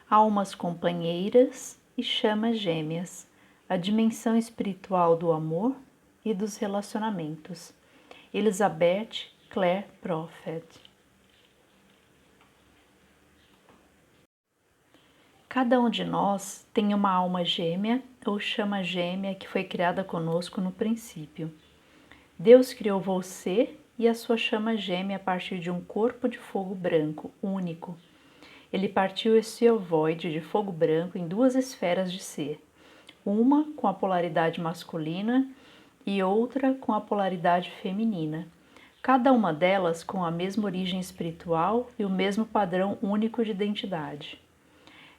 almas companheiras e chamas gêmeas, a dimensão espiritual do amor e dos relacionamentos. Elizabeth Clare Prophet. Cada um de nós tem uma alma gêmea ou chama gêmea que foi criada conosco no princípio. Deus criou você e a sua chama gêmea a partir de um corpo de fogo branco, único. Ele partiu esse ovoide de fogo branco em duas esferas de ser, uma com a polaridade masculina e outra com a polaridade feminina, cada uma delas com a mesma origem espiritual e o mesmo padrão único de identidade.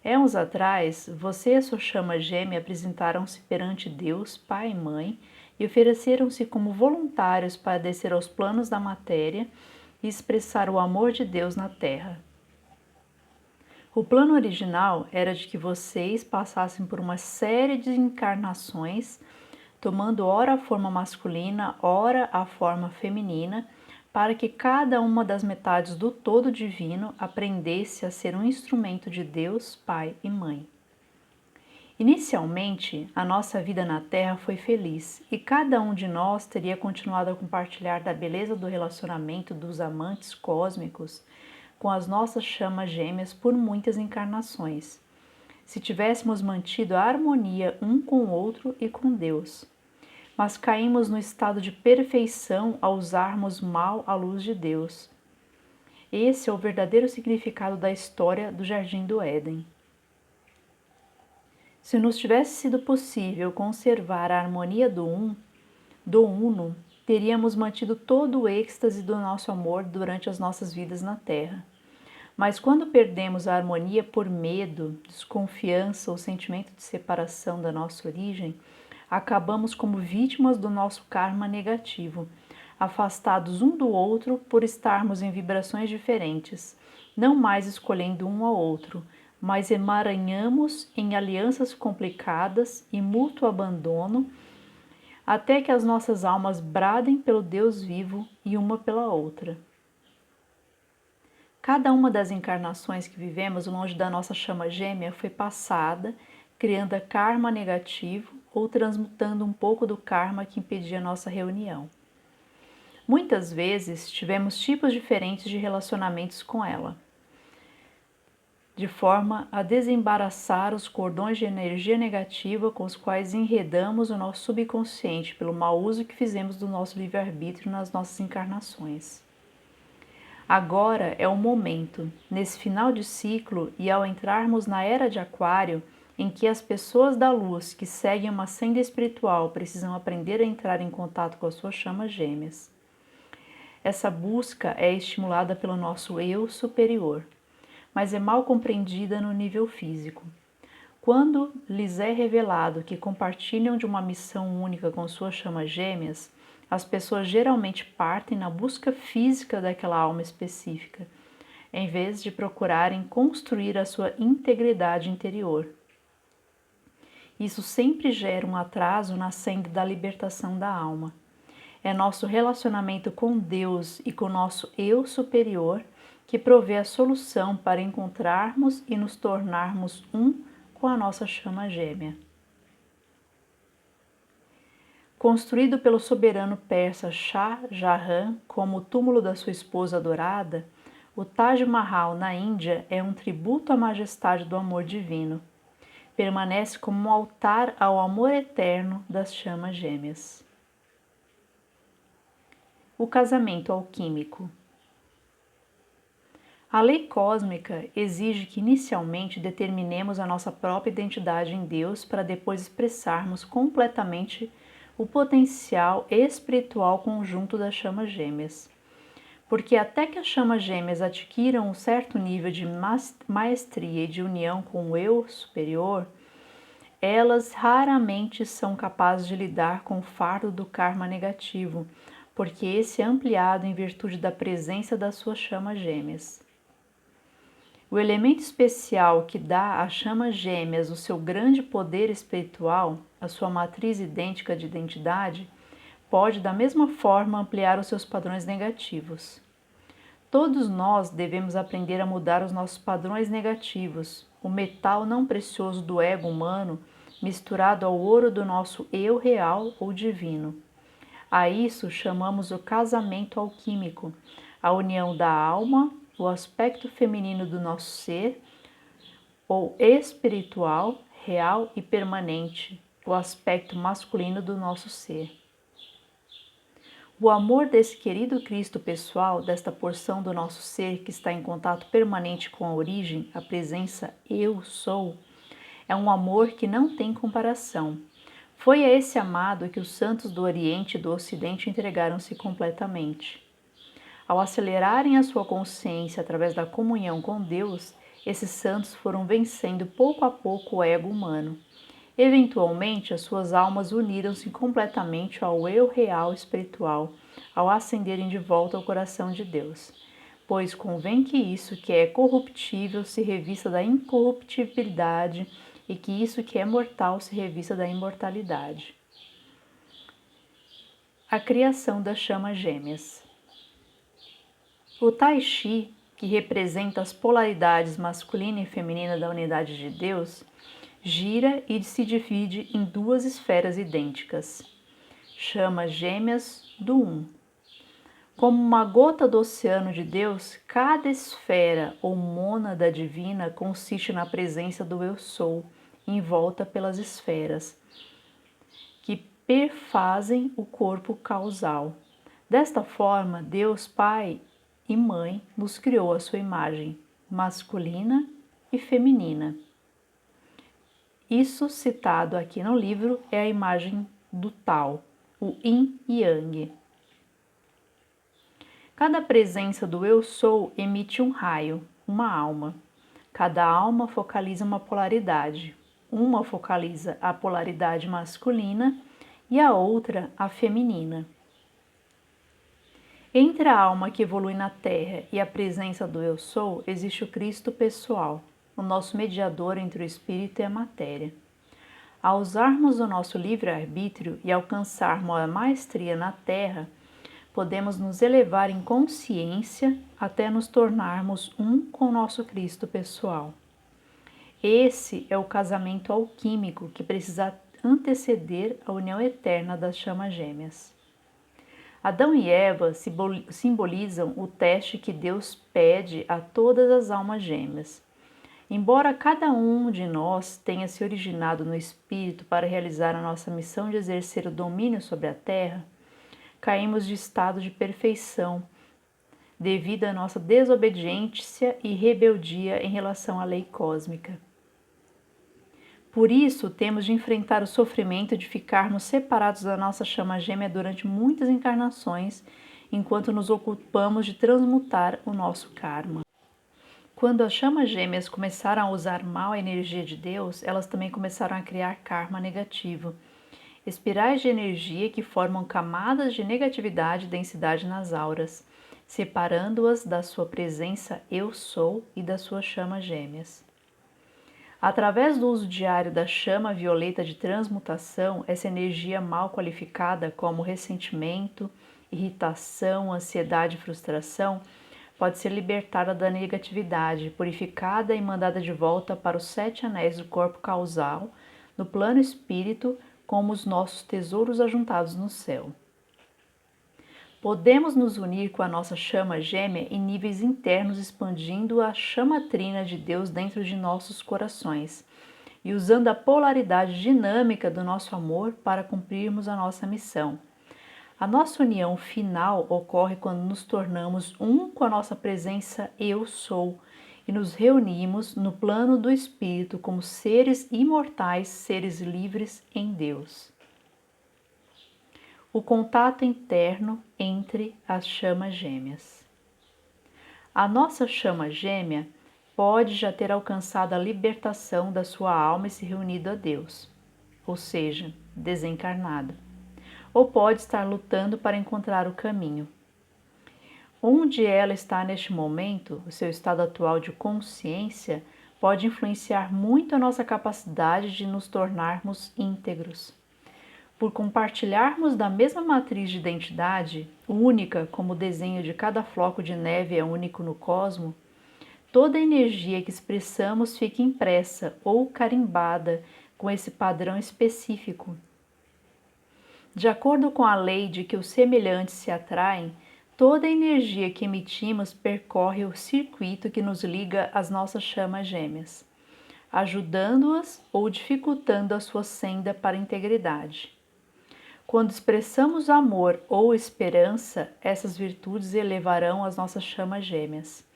Anos atrás, você e a sua chama gêmea apresentaram-se perante Deus, Pai e Mãe, e ofereceram-se como voluntários para descer aos planos da matéria e expressar o amor de Deus na Terra. O plano original era de que vocês passassem por uma série de encarnações, tomando ora a forma masculina, ora a forma feminina, para que cada uma das metades do todo divino aprendesse a ser um instrumento de Deus, Pai e Mãe. Inicialmente, a nossa vida na Terra foi feliz e cada um de nós teria continuado a compartilhar da beleza do relacionamento dos amantes cósmicos com as nossas chamas gêmeas por muitas encarnações, se tivéssemos mantido a harmonia um com o outro e com Deus. Mas caímos no estado de perfeição ao usarmos mal a luz de Deus. Esse é o verdadeiro significado da história do Jardim do Éden. Se nos tivesse sido possível conservar a harmonia do Uno, teríamos mantido todo o êxtase do nosso amor durante as nossas vidas na Terra. Mas quando perdemos a harmonia por medo, desconfiança ou sentimento de separação da nossa origem, acabamos como vítimas do nosso karma negativo, afastados um do outro por estarmos em vibrações diferentes, não mais escolhendo um ao outro, mas emaranhamos em alianças complicadas e mútuo abandono, até que as nossas almas bradem pelo Deus vivo e uma pela outra. Cada uma das encarnações que vivemos longe da nossa chama gêmea foi passada, criando karma negativo ou transmutando um pouco do karma que impedia nossa reunião. Muitas vezes tivemos tipos diferentes de relacionamentos com ela, de forma a desembaraçar os cordões de energia negativa com os quais enredamos o nosso subconsciente pelo mau uso que fizemos do nosso livre-arbítrio nas nossas encarnações. Agora é o momento, nesse final de ciclo e ao entrarmos na era de Aquário, em que as pessoas da luz que seguem uma senda espiritual precisam aprender a entrar em contato com as suas chamas gêmeas. Essa busca é estimulada pelo nosso eu superior, mas é mal compreendida no nível físico. Quando lhes é revelado que compartilham de uma missão única com suas chamas gêmeas, as pessoas geralmente partem na busca física daquela alma específica, em vez de procurarem construir a sua integridade interior. Isso sempre gera um atraso na senda da libertação da alma. É nosso relacionamento com Deus e com nosso eu superior que provê a solução para encontrarmos e nos tornarmos um com a nossa chama gêmea. Construído pelo soberano persa Shah Jahan como o túmulo da sua esposa adorada, o Taj Mahal na Índia é um tributo à majestade do amor divino. Permanece como um altar ao amor eterno das chamas gêmeas. O casamento alquímico. A lei cósmica exige que inicialmente determinemos a nossa própria identidade em Deus para depois expressarmos completamente o potencial espiritual conjunto das chamas gêmeas. Porque até que as chamas gêmeas adquiram um certo nível de maestria e de união com o eu superior, elas raramente são capazes de lidar com o fardo do karma negativo, porque esse é ampliado em virtude da presença das suas chamas gêmeas. O elemento especial que dá às chamas gêmeas o seu grande poder espiritual, a sua matriz idêntica de identidade, pode da mesma forma ampliar os seus padrões negativos. Todos nós devemos aprender a mudar os nossos padrões negativos, o metal não precioso do ego humano misturado ao ouro do nosso eu real ou divino. A isso chamamos o casamento alquímico, a união da alma, o aspecto feminino do nosso ser, ou espiritual, real e permanente, o aspecto masculino do nosso ser. O amor desse querido Cristo pessoal, desta porção do nosso ser que está em contato permanente com a origem, a presença Eu Sou, é um amor que não tem comparação. Foi a esse amado que os santos do Oriente e do Ocidente entregaram-se completamente. Ao acelerarem a sua consciência através da comunhão com Deus, esses santos foram vencendo pouco a pouco o ego humano. Eventualmente, as suas almas uniram-se completamente ao eu real espiritual, ao ascenderem de volta ao coração de Deus. Pois convém que isso que é corruptível se revista da incorruptibilidade e que isso que é mortal se revista da imortalidade. A criação das chamas gêmeas. O Tai Chi, que representa as polaridades masculina e feminina da unidade de Deus, gira e se divide em duas esferas idênticas, chamas gêmeas do Um. Como uma gota do oceano de Deus, cada esfera ou mônada divina consiste na presença do Eu Sou, envolta pelas esferas, que perfazem o corpo causal. Desta forma, Deus Pai e Mãe nos criou à sua imagem, masculina e feminina. Isso citado aqui no livro é a imagem do Tao, o Yin e Yang. Cada presença do Eu Sou emite um raio, uma alma. Cada alma focaliza uma polaridade. Uma focaliza a polaridade masculina e a outra a feminina. Entre a alma que evolui na Terra e a presença do Eu Sou, existe o Cristo pessoal, o nosso mediador entre o espírito e a matéria. Ao usarmos o nosso livre-arbítrio e alcançarmos a maestria na Terra, podemos nos elevar em consciência até nos tornarmos um com o nosso Cristo pessoal. Esse é o casamento alquímico que precisa anteceder a união eterna das chamas gêmeas. Adão e Eva simbolizam o teste que Deus pede a todas as almas gêmeas. Embora cada um de nós tenha se originado no Espírito para realizar a nossa missão de exercer o domínio sobre a Terra, caímos de estado de perfeição devido à nossa desobediência e rebeldia em relação à lei cósmica. Por isso, temos de enfrentar o sofrimento de ficarmos separados da nossa chama gêmea durante muitas encarnações, enquanto nos ocupamos de transmutar o nosso karma. Quando as chamas gêmeas começaram a usar mal a energia de Deus, elas também começaram a criar karma negativo, espirais de energia que formam camadas de negatividade e densidade nas auras, separando-as da sua presença Eu Sou e das suas chamas gêmeas. Através do uso diário da chama violeta de transmutação, essa energia mal qualificada como ressentimento, irritação, ansiedade e frustração pode ser libertada da negatividade, purificada e mandada de volta para os 7 anéis do corpo causal, no plano espírito, como os nossos tesouros ajuntados no céu. Podemos nos unir com a nossa chama gêmea em níveis internos, expandindo a chama trina de Deus dentro de nossos corações e usando a polaridade dinâmica do nosso amor para cumprirmos a nossa missão. A nossa união final ocorre quando nos tornamos um com a nossa presença Eu Sou e nos reunimos no plano do Espírito como seres imortais, seres livres em Deus. O contato interno entre as chamas gêmeas. A nossa chama gêmea pode já ter alcançado a libertação da sua alma e se reunido a Deus, ou seja, desencarnado, ou pode estar lutando para encontrar o caminho. Onde ela está neste momento, o seu estado atual de consciência, pode influenciar muito a nossa capacidade de nos tornarmos íntegros. Por compartilharmos da mesma matriz de identidade, única como o desenho de cada floco de neve é único no cosmos, toda energia que expressamos fica impressa ou carimbada com esse padrão específico. De acordo com a lei de que os semelhantes se atraem, toda a energia que emitimos percorre o circuito que nos liga às nossas chamas gêmeas, ajudando-as ou dificultando a sua senda para a integridade. Quando expressamos amor ou esperança, essas virtudes elevarão as nossas chamas gêmeas.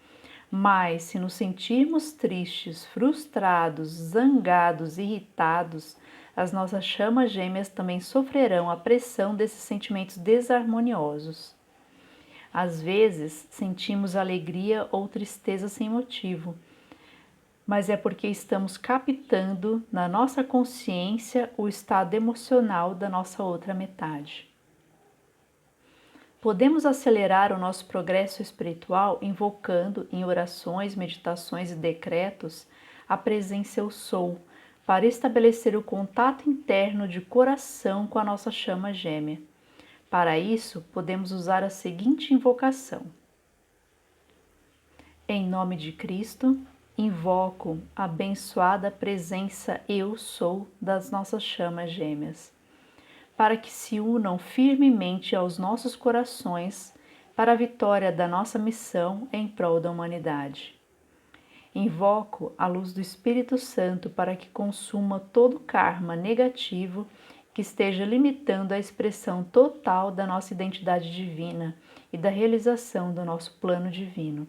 Mas, se nos sentirmos tristes, frustrados, zangados, irritados, as nossas chamas gêmeas também sofrerão a pressão desses sentimentos desarmoniosos. Às vezes, sentimos alegria ou tristeza sem motivo, mas é porque estamos captando na nossa consciência o estado emocional da nossa outra metade. Podemos acelerar o nosso progresso espiritual invocando em orações, meditações e decretos a presença Eu Sou, para estabelecer o contato interno de coração com a nossa chama gêmea. Para isso, podemos usar a seguinte invocação: em nome de Cristo, invoco a abençoada presença Eu Sou das nossas chamas gêmeas, para que se unam firmemente aos nossos corações para a vitória da nossa missão em prol da humanidade. Invoco a luz do Espírito Santo para que consuma todo karma negativo que esteja limitando a expressão total da nossa identidade divina e da realização do nosso plano divino.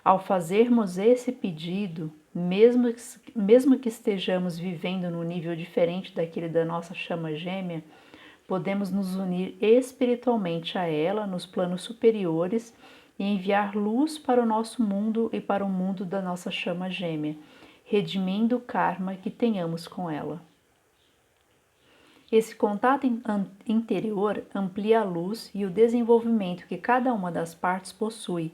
Ao fazermos esse pedido, mesmo que estejamos vivendo num nível diferente daquele da nossa chama gêmea, podemos nos unir espiritualmente a ela nos planos superiores e enviar luz para o nosso mundo e para o mundo da nossa chama gêmea, redimindo o karma que tenhamos com ela. Esse contato interior amplia a luz e o desenvolvimento que cada uma das partes possui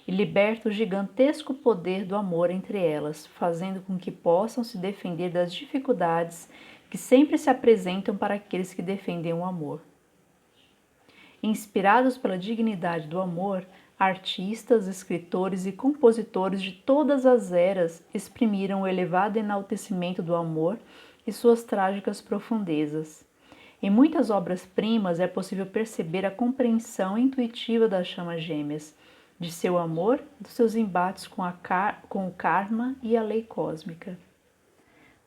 e liberta o gigantesco poder do amor entre elas, fazendo com que possam se defender das dificuldades que sempre se apresentam para aqueles que defendem o amor. Inspirados pela dignidade do amor, artistas, escritores e compositores de todas as eras exprimiram o elevado enaltecimento do amor e suas trágicas profundezas. Em muitas obras-primas é possível perceber a compreensão intuitiva das chamas gêmeas, de seu amor, dos seus embates com o karma e a lei cósmica.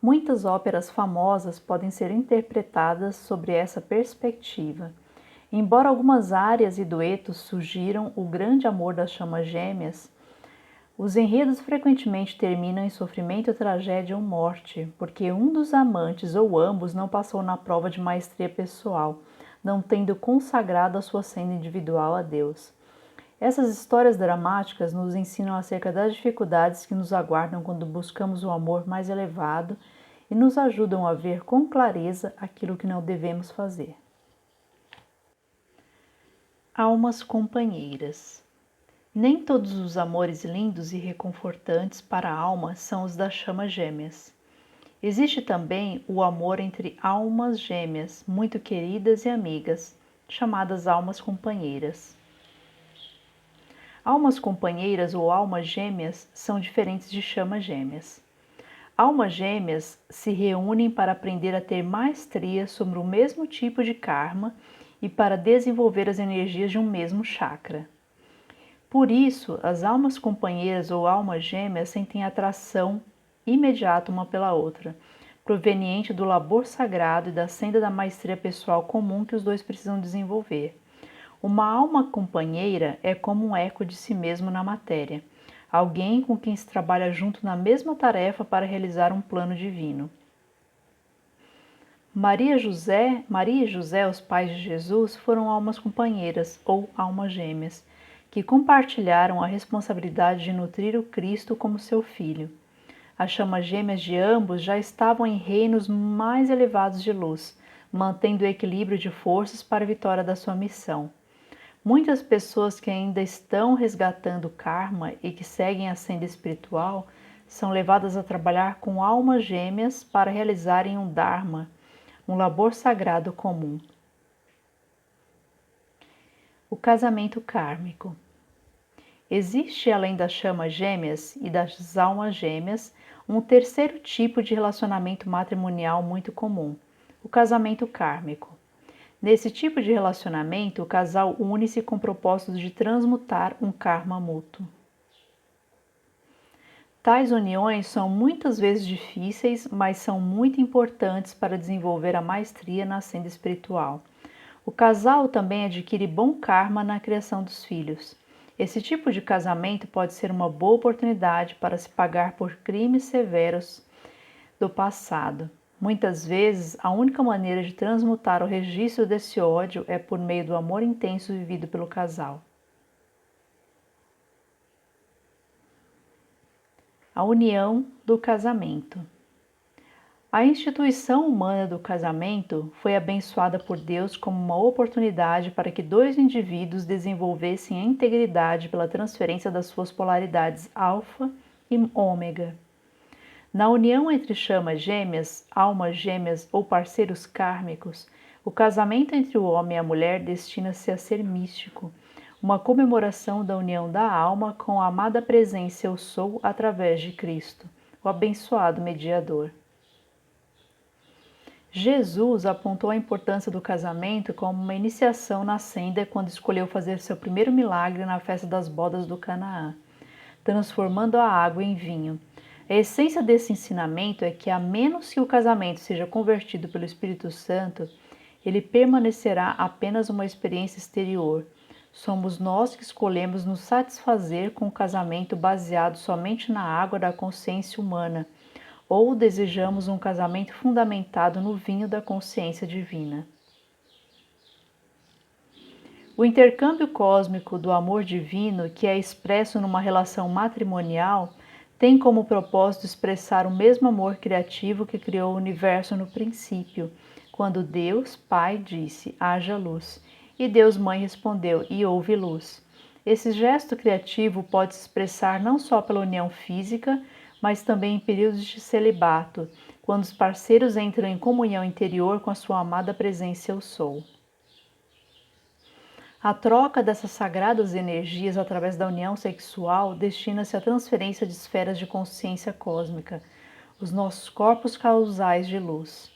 Muitas óperas famosas podem ser interpretadas sobre essa perspectiva. Embora algumas áreas e duetos sugiram o grande amor das chamas gêmeas, os enredos frequentemente terminam em sofrimento, tragédia ou morte, porque um dos amantes ou ambos não passou na prova de maestria pessoal, não tendo consagrado a sua senda individual a Deus. Essas histórias dramáticas nos ensinam acerca das dificuldades que nos aguardam quando buscamos o amor mais elevado e nos ajudam a ver com clareza aquilo que não devemos fazer. Almas companheiras. Nem todos os amores lindos e reconfortantes para a alma são os das chamas gêmeas. Existe também o amor entre almas gêmeas, muito queridas e amigas, chamadas almas companheiras. Almas companheiras ou almas gêmeas são diferentes de chamas gêmeas. Almas gêmeas se reúnem para aprender a ter maestria sobre o mesmo tipo de karma e para desenvolver as energias de um mesmo chakra. Por isso, as almas companheiras ou almas gêmeas sentem atração imediata uma pela outra, proveniente do labor sagrado e da senda da maestria pessoal comum que os dois precisam desenvolver. Uma alma companheira é como um eco de si mesmo na matéria, alguém com quem se trabalha junto na mesma tarefa para realizar um plano divino. Maria e José, os pais de Jesus, foram almas companheiras ou almas gêmeas, que compartilharam a responsabilidade de nutrir o Cristo como seu filho. As chamas gêmeas de ambos já estavam em reinos mais elevados de luz, mantendo o equilíbrio de forças para a vitória da sua missão. Muitas pessoas que ainda estão resgatando o karma e que seguem a senda espiritual são levadas a trabalhar com almas gêmeas para realizarem um dharma, um labor sagrado comum. O casamento kármico. Existe, além das chamas gêmeas e das almas gêmeas, um terceiro tipo de relacionamento matrimonial muito comum, o casamento kármico. Nesse tipo de relacionamento, o casal une-se com propósitos de transmutar um karma mútuo. Tais uniões são muitas vezes difíceis, mas são muito importantes para desenvolver a maestria na senda espiritual. O casal também adquire bom karma na criação dos filhos. Esse tipo de casamento pode ser uma boa oportunidade para se pagar por crimes severos do passado. Muitas vezes, a única maneira de transmutar o registro desse ódio é por meio do amor intenso vivido pelo casal. A união do casamento. A instituição humana do casamento foi abençoada por Deus como uma oportunidade para que dois indivíduos desenvolvessem a integridade pela transferência das suas polaridades alfa e ômega. Na união entre chamas gêmeas, almas gêmeas ou parceiros kármicos, o casamento entre o homem e a mulher destina-se a ser místico, uma comemoração da união da alma com a amada presença Eu Sou através de Cristo, o abençoado mediador. Jesus apontou a importância do casamento como uma iniciação na senda quando escolheu fazer seu primeiro milagre na festa das bodas do Canaã, transformando a água em vinho. A essência desse ensinamento é que, a menos que o casamento seja convertido pelo Espírito Santo, ele permanecerá apenas uma experiência exterior. Somos nós que escolhemos nos satisfazer com o casamento baseado somente na água da consciência humana, ou desejamos um casamento fundamentado no vinho da consciência divina. O intercâmbio cósmico do amor divino, que é expresso numa relação matrimonial, tem como propósito expressar o mesmo amor criativo que criou o universo no princípio, quando Deus, Pai, disse: haja luz, e Deus, Mãe, respondeu: e houve luz. Esse gesto criativo pode se expressar não só pela união física, mas também em períodos de celibato, quando os parceiros entram em comunhão interior com a sua amada presença Eu Sou. A troca dessas sagradas energias através da união sexual destina-se à transferência de esferas de consciência cósmica, os nossos corpos causais de luz.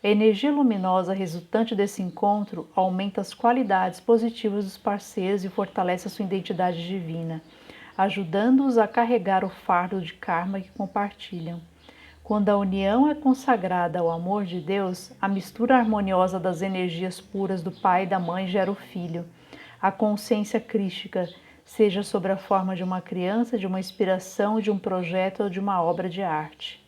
A energia luminosa resultante desse encontro aumenta as qualidades positivas dos parceiros e fortalece a sua identidade divina, ajudando-os a carregar o fardo de karma que compartilham. Quando a união é consagrada ao amor de Deus, a mistura harmoniosa das energias puras do Pai e da Mãe gera o Filho. A consciência crística, seja sob a forma de uma criança, de uma inspiração, de um projeto ou de uma obra de arte.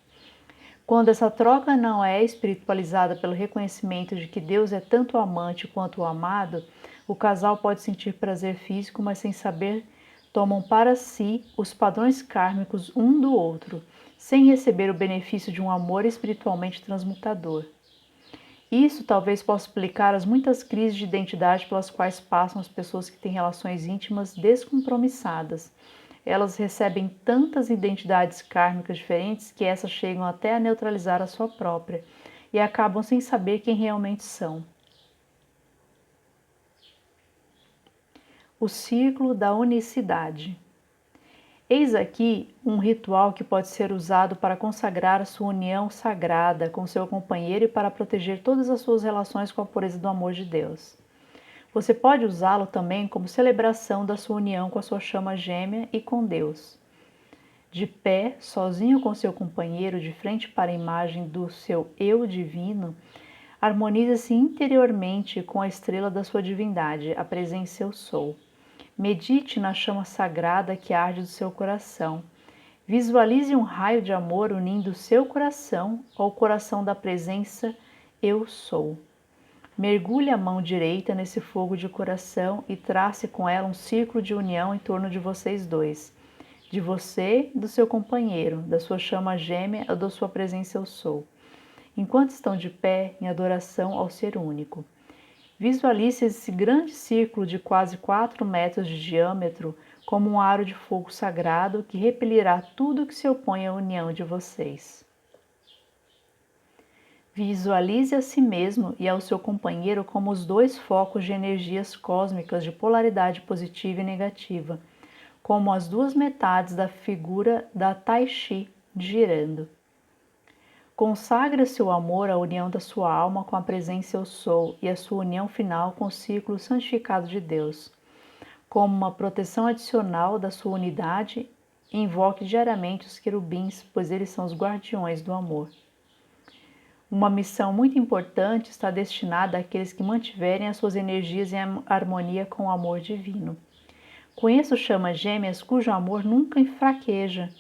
Quando essa troca não é espiritualizada pelo reconhecimento de que Deus é tanto o amante quanto o amado, o casal pode sentir prazer físico, mas sem saber, tomam para si os padrões kármicos um do outro, sem receber o benefício de um amor espiritualmente transmutador. Isso talvez possa explicar as muitas crises de identidade pelas quais passam as pessoas que têm relações íntimas descompromissadas. Elas recebem tantas identidades kármicas diferentes que essas chegam até a neutralizar a sua própria e acabam sem saber quem realmente são. O círculo da unicidade. Eis aqui um ritual que pode ser usado para consagrar a sua união sagrada com seu companheiro e para proteger todas as suas relações com a pureza do amor de Deus. Você pode usá-lo também como celebração da sua união com a sua chama gêmea e com Deus. De pé, sozinho com seu companheiro, de frente para a imagem do seu eu divino, harmonize-se interiormente com a estrela da sua divindade, a presença Eu Sou. Medite na chama sagrada que arde do seu coração. Visualize um raio de amor unindo o seu coração ao coração da presença Eu Sou. Mergulhe a mão direita nesse fogo de coração e trace com ela um círculo de união em torno de vocês dois, de você e do seu companheiro, da sua chama gêmea ou da sua presença Eu Sou, enquanto estão de pé em adoração ao Ser Único. Visualize esse grande círculo de quase 4 metros de diâmetro como um aro de fogo sagrado que repelirá tudo que se opõe à união de vocês. Visualize a si mesmo e ao seu companheiro como os dois focos de energias cósmicas de polaridade positiva e negativa, como as duas metades da figura da Tai Chi girando. Consagra seu amor à união da sua alma com a presença Eu Sou e a sua união final com o círculo santificado de Deus. Como uma proteção adicional da sua unidade, invoque diariamente os querubins, pois eles são os guardiões do amor. Uma missão muito importante está destinada àqueles que mantiverem as suas energias em harmonia com o amor divino. Conheço chamas gêmeas cujo amor nunca enfraqueja,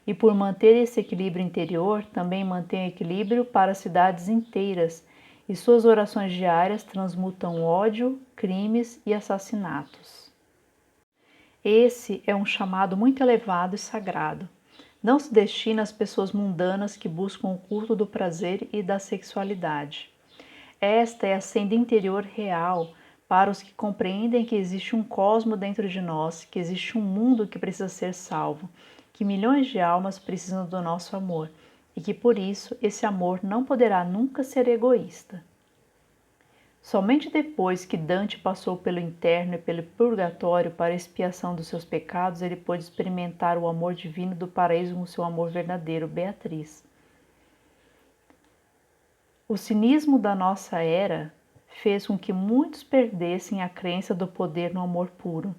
e por manter esse equilíbrio interior, também mantém equilíbrio para cidades inteiras, e suas orações diárias transmutam ódio, crimes e assassinatos. Esse é um chamado muito elevado e sagrado. Não se destina às pessoas mundanas que buscam o culto do prazer e da sexualidade. Esta é a senda interior real para os que compreendem que existe um cosmo dentro de nós, que existe um mundo que precisa ser salvo, que milhões de almas precisam do nosso amor e que por isso esse amor não poderá nunca ser egoísta. Somente depois que Dante passou pelo inferno e pelo purgatório para a expiação dos seus pecados, ele pôde experimentar o amor divino do paraíso com seu amor verdadeiro, Beatriz. O cinismo da nossa era fez com que muitos perdessem a crença do poder no amor puro.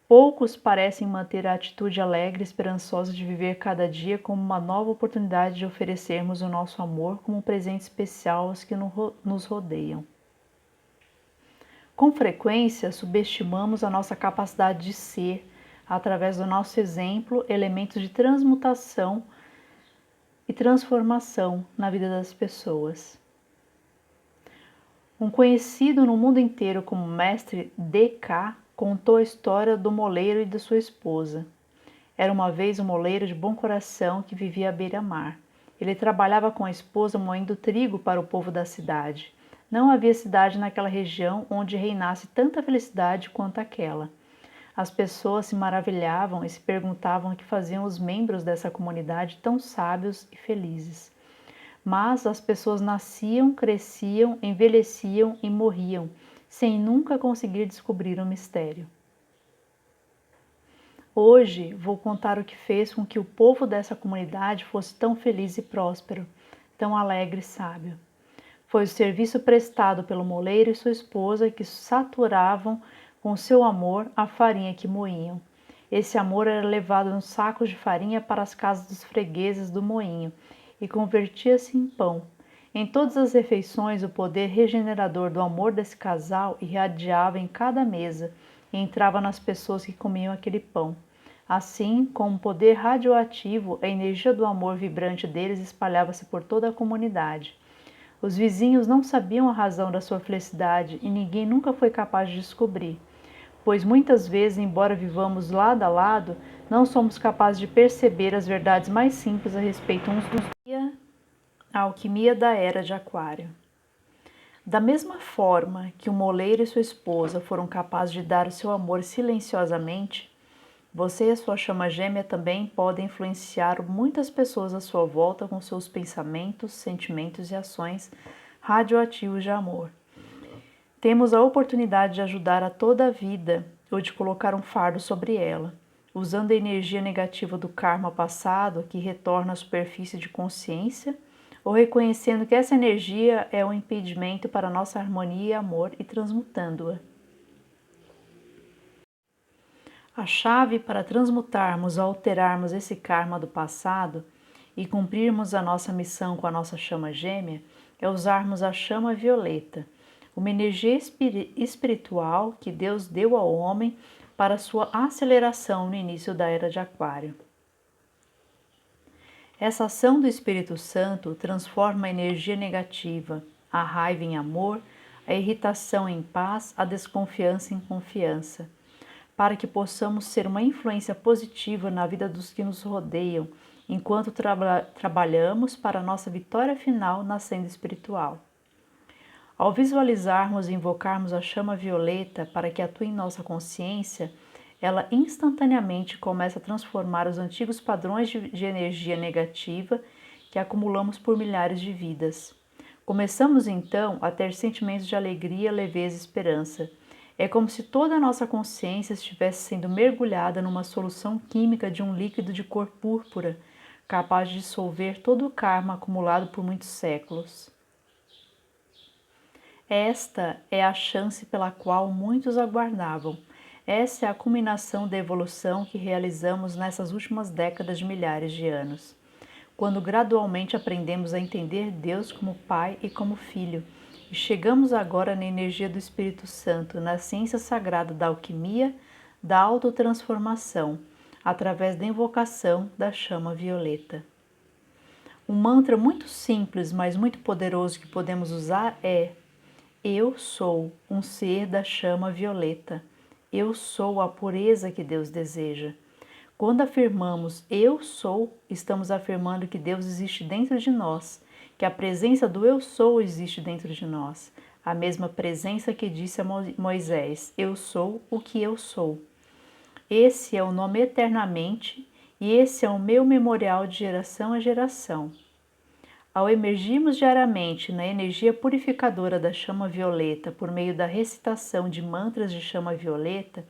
Poucos parecem manter a atitude alegre e esperançosa de viver cada dia como uma nova oportunidade de oferecermos o nosso amor como um presente especial aos que nos rodeiam. Com frequência, subestimamos a nossa capacidade de ser, através do nosso exemplo, elementos de transmutação e transformação na vida das pessoas. Um conhecido no mundo inteiro como Mestre D.K. contou a história do moleiro e de sua esposa. Era uma vez um moleiro de bom coração que vivia à beira-mar. Ele trabalhava com a esposa moendo trigo para o povo da cidade. Não havia cidade naquela região onde reinasse tanta felicidade quanto aquela. As pessoas se maravilhavam e se perguntavam o que faziam os membros dessa comunidade tão sábios e felizes. Mas as pessoas nasciam, cresciam, envelheciam e morriam, sem nunca conseguir descobrir o mistério. Hoje vou contar o que fez com que o povo dessa comunidade fosse tão feliz e próspero, tão alegre e sábio. Foi o serviço prestado pelo moleiro e sua esposa que saturavam com seu amor a farinha que moíam. Esse amor era levado nos sacos de farinha para as casas dos fregueses do moinho e convertia-se em pão. Em todas as refeições, o poder regenerador do amor desse casal irradiava em cada mesa e entrava nas pessoas que comiam aquele pão. Assim, com um poder radioativo, a energia do amor vibrante deles espalhava-se por toda a comunidade. Os vizinhos não sabiam a razão da sua felicidade e ninguém nunca foi capaz de descobrir, pois muitas vezes, embora vivamos lado a lado, não somos capazes de perceber as verdades mais simples a respeito uns dos outros. A alquimia da Era de Aquário. Da mesma forma que o moleiro e sua esposa foram capazes de dar o seu amor silenciosamente, você e a sua chama gêmea também podem influenciar muitas pessoas à sua volta com seus pensamentos, sentimentos e ações radioativos de amor. Temos a oportunidade de ajudar a toda a vida ou de colocar um fardo sobre ela, usando a energia negativa do karma passado que retorna à superfície de consciência, ou reconhecendo que essa energia é um impedimento para a nossa harmonia e amor e transmutando-a. A chave para transmutarmos ou alterarmos esse karma do passado e cumprirmos a nossa missão com a nossa chama gêmea é usarmos a chama violeta, uma energia espiritual que Deus deu ao homem para sua aceleração no início da Era de Aquário. Essa ação do Espírito Santo transforma a energia negativa, a raiva em amor, a irritação em paz, a desconfiança em confiança, para que possamos ser uma influência positiva na vida dos que nos rodeiam, enquanto trabalhamos para a nossa vitória final na senda espiritual. Ao visualizarmos e invocarmos a chama violeta para que atue em nossa consciência, ela instantaneamente começa a transformar os antigos padrões de energia negativa que acumulamos por milhares de vidas. Começamos então a ter sentimentos de alegria, leveza e esperança. É como se toda a nossa consciência estivesse sendo mergulhada numa solução química de um líquido de cor púrpura, capaz de dissolver todo o karma acumulado por muitos séculos. Esta é a chance pela qual muitos aguardavam. Essa é a culminação da evolução que realizamos nessas últimas décadas de milhares de anos, quando gradualmente aprendemos a entender Deus como Pai e como Filho, e chegamos agora na energia do Espírito Santo, na ciência sagrada da alquimia, da autotransformação, através da invocação da chama violeta. Um mantra muito simples, mas muito poderoso que podemos usar é: eu sou um ser da chama violeta. Eu sou a pureza que Deus deseja. Quando afirmamos eu sou, estamos afirmando que Deus existe dentro de nós, que a presença do eu sou existe dentro de nós. A mesma presença que disse a Moisés: eu sou o que eu sou. Esse é o nome eternamente e esse é o meu memorial de geração a geração. Ao emergirmos diariamente na energia purificadora da chama violeta por meio da recitação de mantras de chama violeta,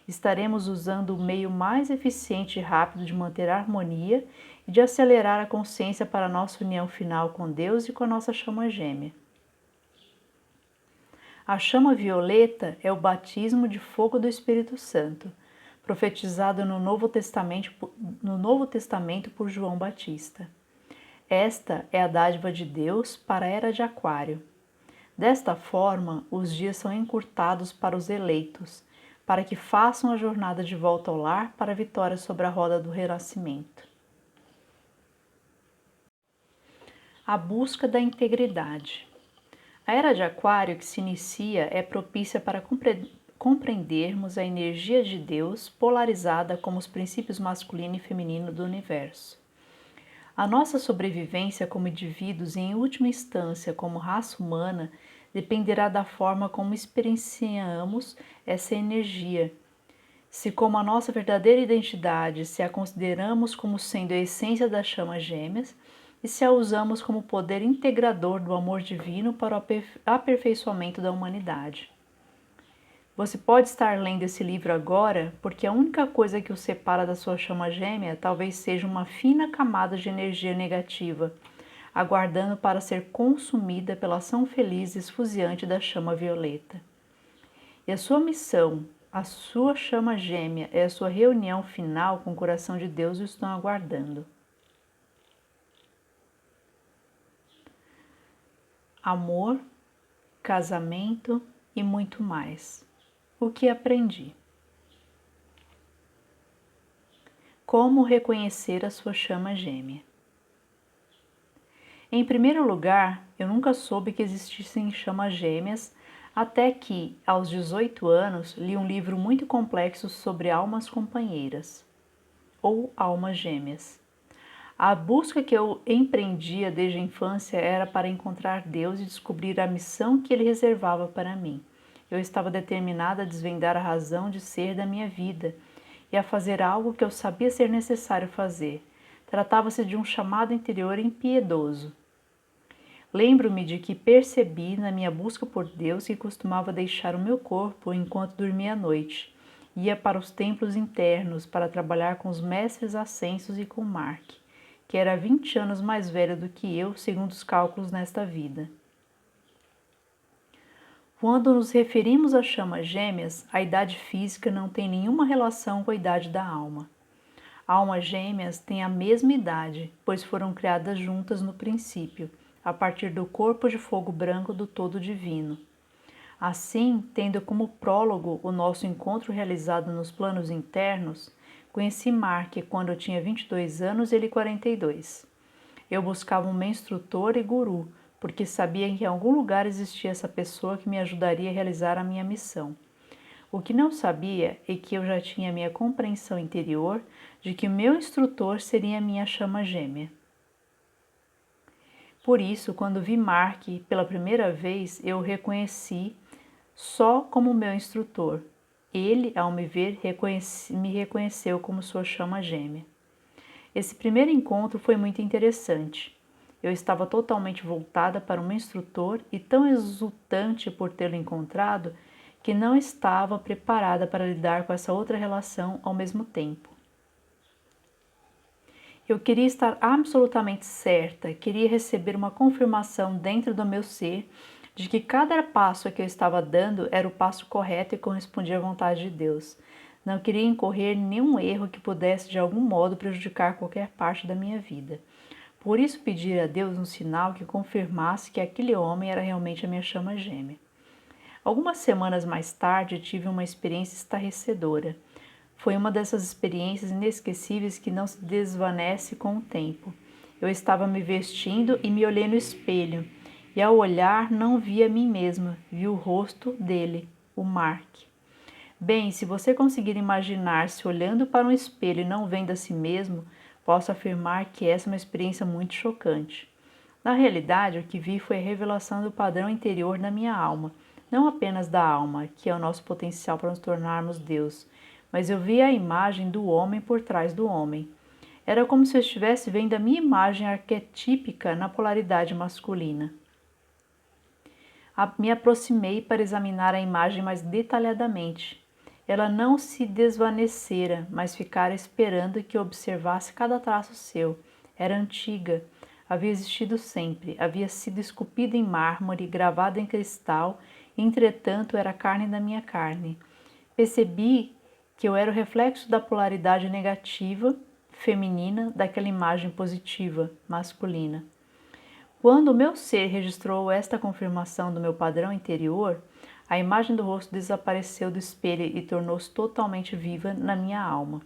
estaremos usando o meio mais eficiente e rápido de manter a harmonia e de acelerar a consciência para a nossa união final com Deus e com a nossa chama gêmea. A chama violeta é o batismo de fogo do Espírito Santo, profetizado no Novo Testamento por João Batista. Esta é a dádiva de Deus para a era de Aquário. Desta forma, os dias são encurtados para os eleitos, para que façam a jornada de volta ao lar para a vitória sobre a roda do renascimento. A busca da integridade. A era de Aquário que se inicia é propícia para compreendermos a energia de Deus polarizada como os princípios masculino e feminino do universo. A nossa sobrevivência como indivíduos e, em última instância, como raça humana, dependerá da forma como experienciamos essa energia. Se, como a nossa verdadeira identidade, se a consideramos como sendo a essência das chamas gêmeas e se a usamos como poder integrador do amor divino para o aperfeiçoamento da humanidade. Você pode estar lendo esse livro agora porque a única coisa que o separa da sua chama gêmea talvez seja uma fina camada de energia negativa, aguardando para ser consumida pela ação feliz e esfuziante da chama violeta. E a sua missão, a sua chama gêmea e a sua reunião final com o coração de Deus o estão aguardando. Amor, casamento e muito mais. O que aprendi? Como reconhecer a sua chama gêmea? Em primeiro lugar, eu nunca soube que existissem chamas gêmeas até que, aos 18 anos, li um livro muito complexo sobre almas companheiras, ou almas gêmeas. A busca que eu empreendia desde a infância era para encontrar Deus e descobrir a missão que Ele reservava para mim. Eu estava determinada a desvendar a razão de ser da minha vida e a fazer algo que eu sabia ser necessário fazer. Tratava-se de um chamado interior impiedoso. Lembro-me de que percebi na minha busca por Deus que costumava deixar o meu corpo enquanto dormia à noite. Ia para os templos internos para trabalhar com os mestres ascensos e com Mark, que era 20 anos mais velho do que eu, segundo os cálculos nesta vida. Quando nos referimos a chamas gêmeas, a idade física não tem nenhuma relação com a idade da alma. Almas gêmeas têm a mesma idade, pois foram criadas juntas no princípio, a partir do corpo de fogo branco do Todo Divino. Assim, tendo como prólogo o nosso encontro realizado nos planos internos, conheci Mark quando eu tinha 22 anos e ele 42. Eu buscava um meu instrutor e guru, porque sabia que em algum lugar existia essa pessoa que me ajudaria a realizar a minha missão. O que não sabia é que eu já tinha a minha compreensão interior de que o meu instrutor seria a minha chama gêmea. Por isso, quando vi Mark pela primeira vez, eu o reconheci só como meu instrutor. Ele, ao me ver, me reconheceu como sua chama gêmea. Esse primeiro encontro foi muito interessante. Eu estava totalmente voltada para o meu instrutor e tão exultante por tê-lo encontrado que não estava preparada para lidar com essa outra relação ao mesmo tempo. Eu queria estar absolutamente certa, queria receber uma confirmação dentro do meu ser de que cada passo que eu estava dando era o passo correto e correspondia à vontade de Deus. Não queria incorrer em nenhum erro que pudesse de algum modo prejudicar qualquer parte da minha vida. Por isso pedi a Deus um sinal que confirmasse que aquele homem era realmente a minha chama gêmea. Algumas semanas mais tarde tive uma experiência estarrecedora. Foi uma dessas experiências inesquecíveis que não se desvanece com o tempo. Eu estava me vestindo e me olhei no espelho, e ao olhar não vi a mim mesma, vi o rosto dele, o Mark. Bem, se você conseguir imaginar-se olhando para um espelho e não vendo a si mesmo, posso afirmar que essa é uma experiência muito chocante. Na realidade, o que vi foi a revelação do padrão interior da minha alma, não apenas da alma, que é o nosso potencial para nos tornarmos Deus, mas eu vi a imagem do homem por trás do homem. Era como se eu estivesse vendo a minha imagem arquetípica na polaridade masculina. Me aproximei para examinar a imagem mais detalhadamente. Ela não se desvanecera, mas ficara esperando que eu observasse cada traço seu. Era antiga, havia existido sempre, havia sido esculpida em mármore, gravada em cristal, entretanto era carne da minha carne. Percebi que eu era o reflexo da polaridade negativa, feminina, daquela imagem positiva, masculina. Quando o meu ser registrou esta confirmação do meu padrão interior, a imagem do rosto desapareceu do espelho e tornou-se totalmente viva na minha alma.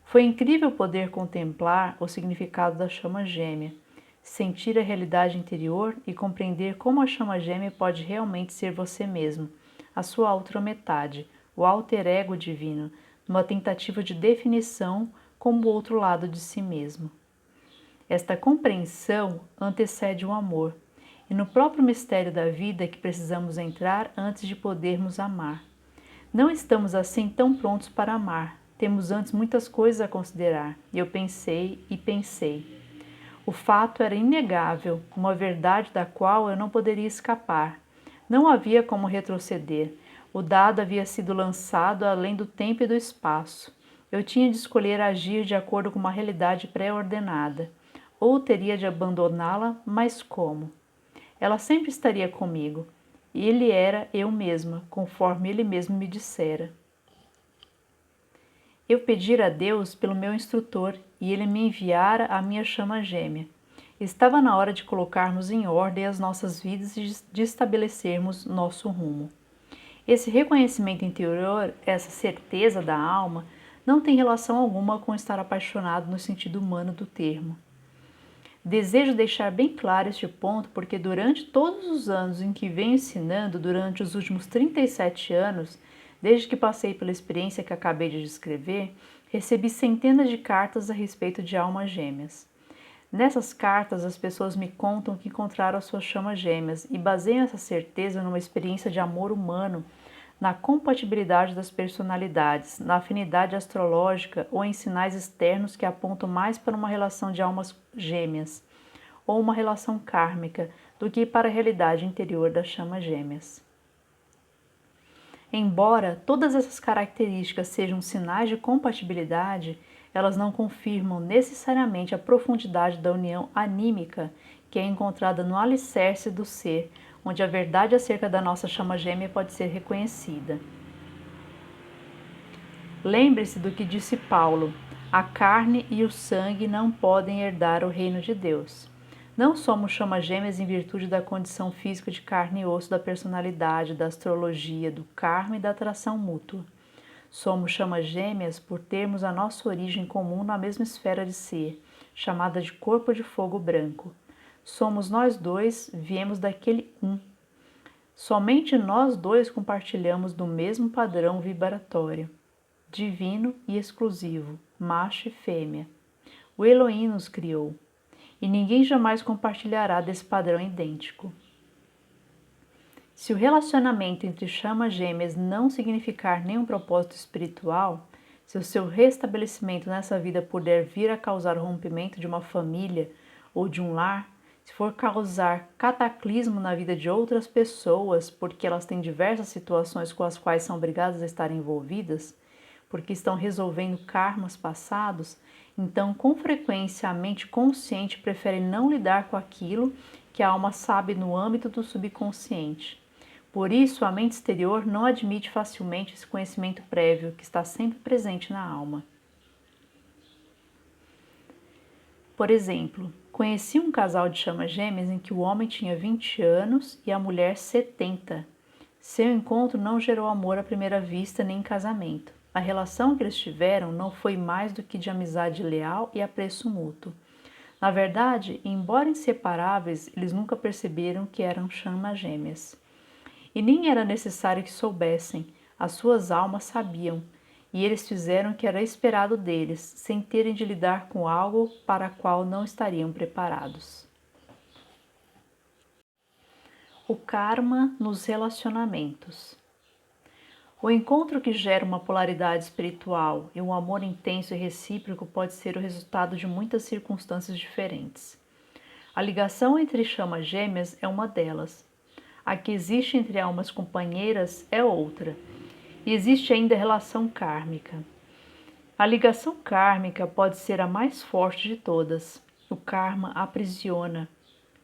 Foi incrível poder contemplar o significado da chama gêmea, sentir a realidade interior e compreender como a chama gêmea pode realmente ser você mesmo, a sua outra metade, o alter ego divino, numa tentativa de definição como o outro lado de si mesmo. Esta compreensão antecede o amor, e no próprio mistério da vida que precisamos entrar antes de podermos amar. Não estamos assim tão prontos para amar, temos antes muitas coisas a considerar, e eu pensei e pensei. O fato era inegável, uma verdade da qual eu não poderia escapar. Não havia como retroceder. O dado havia sido lançado além do tempo e do espaço. Eu tinha de escolher agir de acordo com uma realidade pré-ordenada, ou teria de abandoná-la, mas como? Ela sempre estaria comigo. Ele era eu mesma, conforme ele mesmo me dissera. Eu pedira a Deus pelo meu instrutor e ele me enviara a minha chama gêmea. Estava na hora de colocarmos em ordem as nossas vidas e de estabelecermos nosso rumo. Esse reconhecimento interior, essa certeza da alma, não tem relação alguma com estar apaixonado no sentido humano do termo. Desejo deixar bem claro este ponto porque durante todos os anos em que venho ensinando, durante os últimos 37 anos, desde que passei pela experiência que acabei de descrever, recebi centenas de cartas a respeito de almas gêmeas. Nessas cartas, as pessoas me contam que encontraram as suas chamas gêmeas e baseiam essa certeza numa experiência de amor humano, na compatibilidade das personalidades, na afinidade astrológica ou em sinais externos que apontam mais para uma relação de almas gêmeas ou uma relação kármica do que para a realidade interior das chamas gêmeas. Embora todas essas características sejam sinais de compatibilidade, elas não confirmam necessariamente a profundidade da união anímica que é encontrada no alicerce do ser, onde a verdade acerca da nossa chama gêmea pode ser reconhecida. Lembre-se do que disse Paulo: a carne e o sangue não podem herdar o reino de Deus. Não somos chamas gêmeas em virtude da condição física de carne e osso da personalidade, da astrologia, do karma e da atração mútua. Somos chamas gêmeas por termos a nossa origem comum na mesma esfera de ser, chamada de corpo de fogo branco. Somos nós dois, viemos daquele um. Somente nós dois compartilhamos do mesmo padrão vibratório, divino e exclusivo, macho e fêmea. O Elohim nos criou, e ninguém jamais compartilhará desse padrão idêntico. Se o relacionamento entre chamas gêmeas não significar nenhum propósito espiritual, se o seu restabelecimento nessa vida puder vir a causar o rompimento de uma família ou de um lar, se for causar cataclismo na vida de outras pessoas, porque elas têm diversas situações com as quais são obrigadas a estar envolvidas, porque estão resolvendo karmas passados, então com frequência a mente consciente prefere não lidar com aquilo que a alma sabe no âmbito do subconsciente. Por isso, a mente exterior não admite facilmente esse conhecimento prévio que está sempre presente na alma. Por exemplo, conheci um casal de chamas gêmeas em que o homem tinha 20 anos e a mulher 70. Seu encontro não gerou amor à primeira vista nem casamento. A relação que eles tiveram não foi mais do que de amizade leal e apreço mútuo. Na verdade, embora inseparáveis, eles nunca perceberam que eram chamas gêmeas. E nem era necessário que soubessem, as suas almas sabiam, e eles fizeram o que era esperado deles, sem terem de lidar com algo para o qual não estariam preparados. O karma nos relacionamentos. O encontro que gera uma polaridade espiritual e um amor intenso e recíproco pode ser o resultado de muitas circunstâncias diferentes. A ligação entre chamas gêmeas é uma delas. A que existe entre almas companheiras é outra. E existe ainda a relação kármica. A ligação kármica pode ser a mais forte de todas. O karma aprisiona.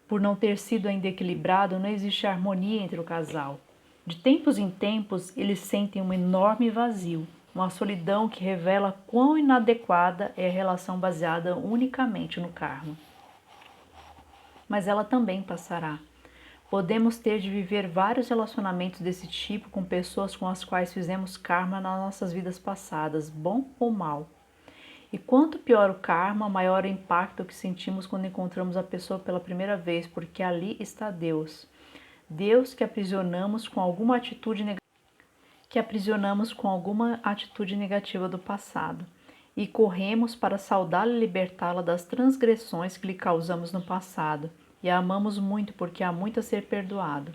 Por não ter sido ainda equilibrado, não existe harmonia entre o casal. De tempos em tempos, eles sentem um enorme vazio, uma solidão que revela quão inadequada é a relação baseada unicamente no karma. Mas ela também passará. Podemos ter de viver vários relacionamentos desse tipo com pessoas com as quais fizemos karma nas nossas vidas passadas, bom ou mal. E quanto pior o karma, maior o impacto que sentimos quando encontramos a pessoa pela primeira vez, porque ali está Deus. Deus que aprisionamos com alguma atitude negativa do passado. E corremos para saudá-la e libertá-la das transgressões que lhe causamos no passado. E a amamos muito porque há muito a ser perdoado.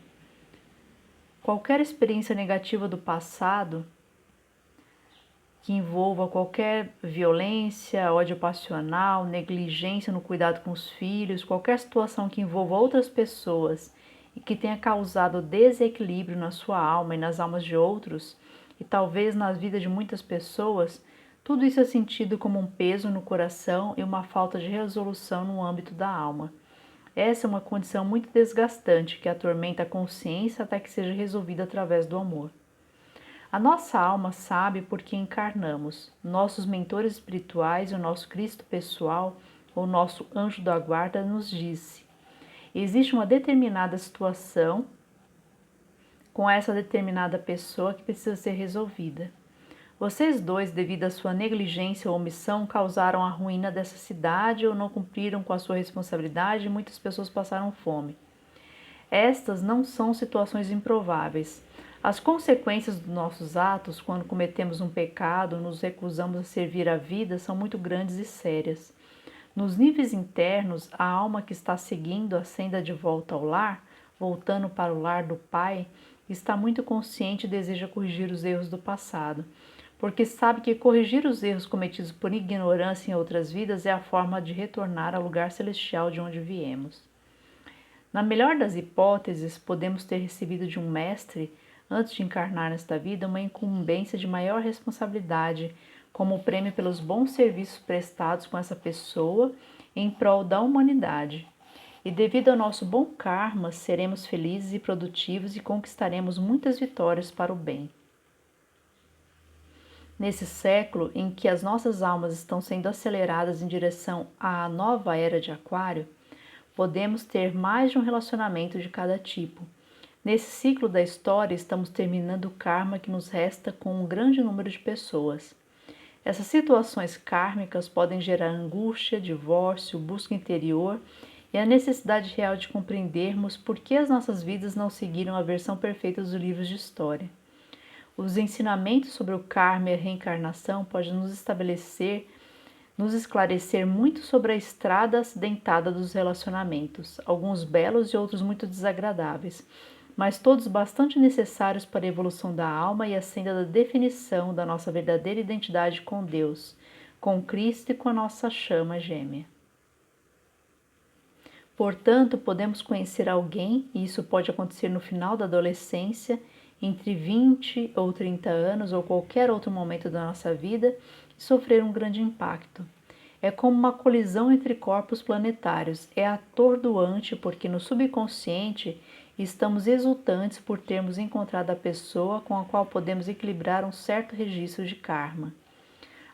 Qualquer experiência negativa do passado que envolva qualquer violência, ódio passional, negligência no cuidado com os filhos, qualquer situação que envolva outras pessoas e que tenha causado desequilíbrio na sua alma e nas almas de outros, e talvez na vida de muitas pessoas, tudo isso é sentido como um peso no coração e uma falta de resolução no âmbito da alma. Essa é uma condição muito desgastante que atormenta a consciência até que seja resolvida através do amor. A nossa alma sabe por que encarnamos. Nossos mentores espirituais e o nosso Cristo pessoal, ou nosso anjo da guarda, nos disse: existe uma determinada situação com essa determinada pessoa que precisa ser resolvida. Vocês dois, devido à sua negligência ou omissão, causaram a ruína dessa cidade ou não cumpriram com a sua responsabilidade e muitas pessoas passaram fome. Estas não são situações improváveis. As consequências dos nossos atos, quando cometemos um pecado, nos recusamos a servir a vida, são muito grandes e sérias. Nos níveis internos, a alma que está seguindo a senda de volta ao lar, voltando para o lar do Pai, está muito consciente e deseja corrigir os erros do passado, porque sabe que corrigir os erros cometidos por ignorância em outras vidas é a forma de retornar ao lugar celestial de onde viemos. Na melhor das hipóteses, podemos ter recebido de um mestre, antes de encarnar nesta vida, uma incumbência de maior responsabilidade, como prêmio pelos bons serviços prestados com essa pessoa em prol da humanidade. E devido ao nosso bom karma, seremos felizes e produtivos e conquistaremos muitas vitórias para o bem. Nesse século em que as nossas almas estão sendo aceleradas em direção à nova era de Aquário, podemos ter mais de um relacionamento de cada tipo. Nesse ciclo da história, estamos terminando o karma que nos resta com um grande número de pessoas. Essas situações kármicas podem gerar angústia, divórcio, busca interior e a necessidade real de compreendermos por que as nossas vidas não seguiram a versão perfeita dos livros de história. Os ensinamentos sobre o karma e a reencarnação podem nos esclarecer muito sobre a estrada acidentada dos relacionamentos, alguns belos e outros muito desagradáveis, mas todos bastante necessários para a evolução da alma e a senda da definição da nossa verdadeira identidade com Deus, com Cristo e com a nossa chama gêmea. Portanto, podemos conhecer alguém, e isso pode acontecer no final da adolescência, entre 20 ou 30 anos ou qualquer outro momento da nossa vida, e sofrer um grande impacto. É como uma colisão entre corpos planetários. É atordoante porque no subconsciente estamos exultantes por termos encontrado a pessoa com a qual podemos equilibrar um certo registro de karma.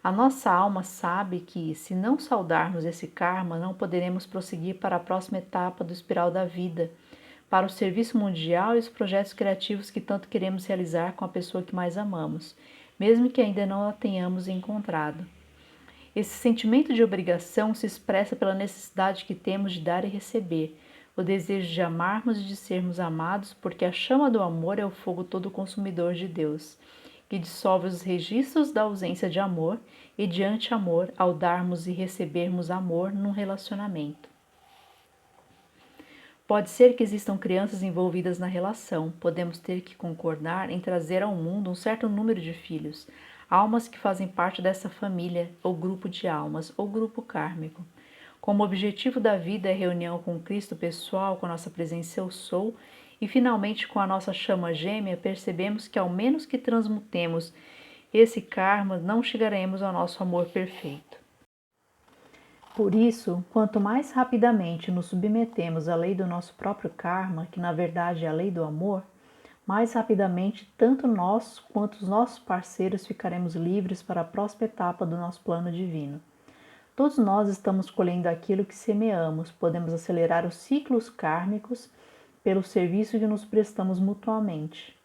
A nossa alma sabe que, se não saudarmos esse karma, não poderemos prosseguir para a próxima etapa do espiral da vida, para o serviço mundial e os projetos criativos que tanto queremos realizar com a pessoa que mais amamos, mesmo que ainda não a tenhamos encontrado. Esse sentimento de obrigação se expressa pela necessidade que temos de dar e receber, o desejo de amarmos e de sermos amados, porque a chama do amor é o fogo todo consumidor de Deus, que dissolve os registros da ausência de amor e de anti-amor ao darmos e recebermos amor num relacionamento. Pode ser que existam crianças envolvidas na relação, podemos ter que concordar em trazer ao mundo um certo número de filhos, almas que fazem parte dessa família, ou grupo de almas, ou grupo kármico. Como o objetivo da vida é reunião com Cristo pessoal, com a nossa presença eu sou, e finalmente com a nossa chama gêmea, percebemos que ao menos que transmutemos esse karma, não chegaremos ao nosso amor perfeito. Por isso, quanto mais rapidamente nos submetemos à lei do nosso próprio karma, que na verdade é a lei do amor, mais rapidamente tanto nós quanto os nossos parceiros ficaremos livres para a próxima etapa do nosso plano divino. Todos nós estamos colhendo aquilo que semeamos, podemos acelerar os ciclos kármicos pelo serviço que nos prestamos mutuamente.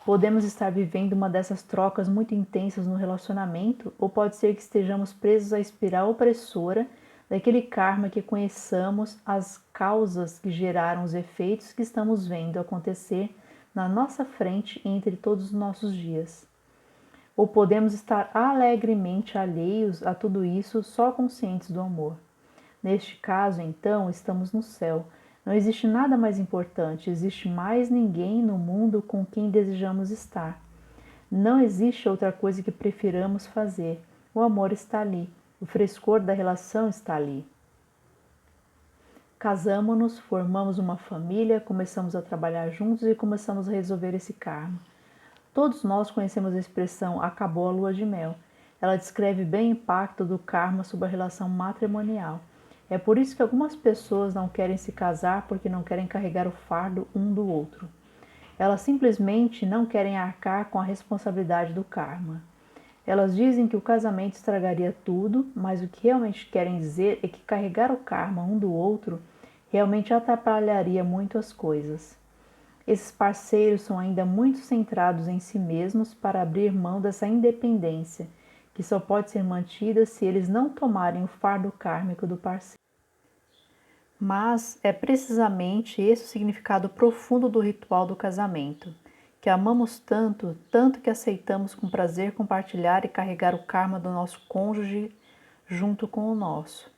Podemos estar vivendo uma dessas trocas muito intensas no relacionamento, ou pode ser que estejamos presos à espiral opressora daquele karma que conheçamos as causas que geraram os efeitos que estamos vendo acontecer na nossa frente entre todos os nossos dias. Ou podemos estar alegremente alheios a tudo isso, só conscientes do amor. Neste caso, então, estamos no céu. Não existe nada mais importante, existe mais ninguém no mundo com quem desejamos estar. Não existe outra coisa que prefiramos fazer. O amor está ali, o frescor da relação está ali. Casamo-nos, formamos uma família, começamos a trabalhar juntos e começamos a resolver esse karma. Todos nós conhecemos a expressão acabou a lua de mel. Ela descreve bem o impacto do karma sobre a relação matrimonial. É por isso que algumas pessoas não querem se casar porque não querem carregar o fardo um do outro. Elas simplesmente não querem arcar com a responsabilidade do karma. Elas dizem que o casamento estragaria tudo, mas o que realmente querem dizer é que carregar o karma um do outro realmente atrapalharia muito as coisas. Esses parceiros são ainda muito centrados em si mesmos para abrir mão dessa independência, que só pode ser mantida se eles não tomarem o fardo kármico do parceiro. Mas é precisamente esse o significado profundo do ritual do casamento, que amamos tanto, tanto que aceitamos com prazer compartilhar e carregar o karma do nosso cônjuge junto com o nosso.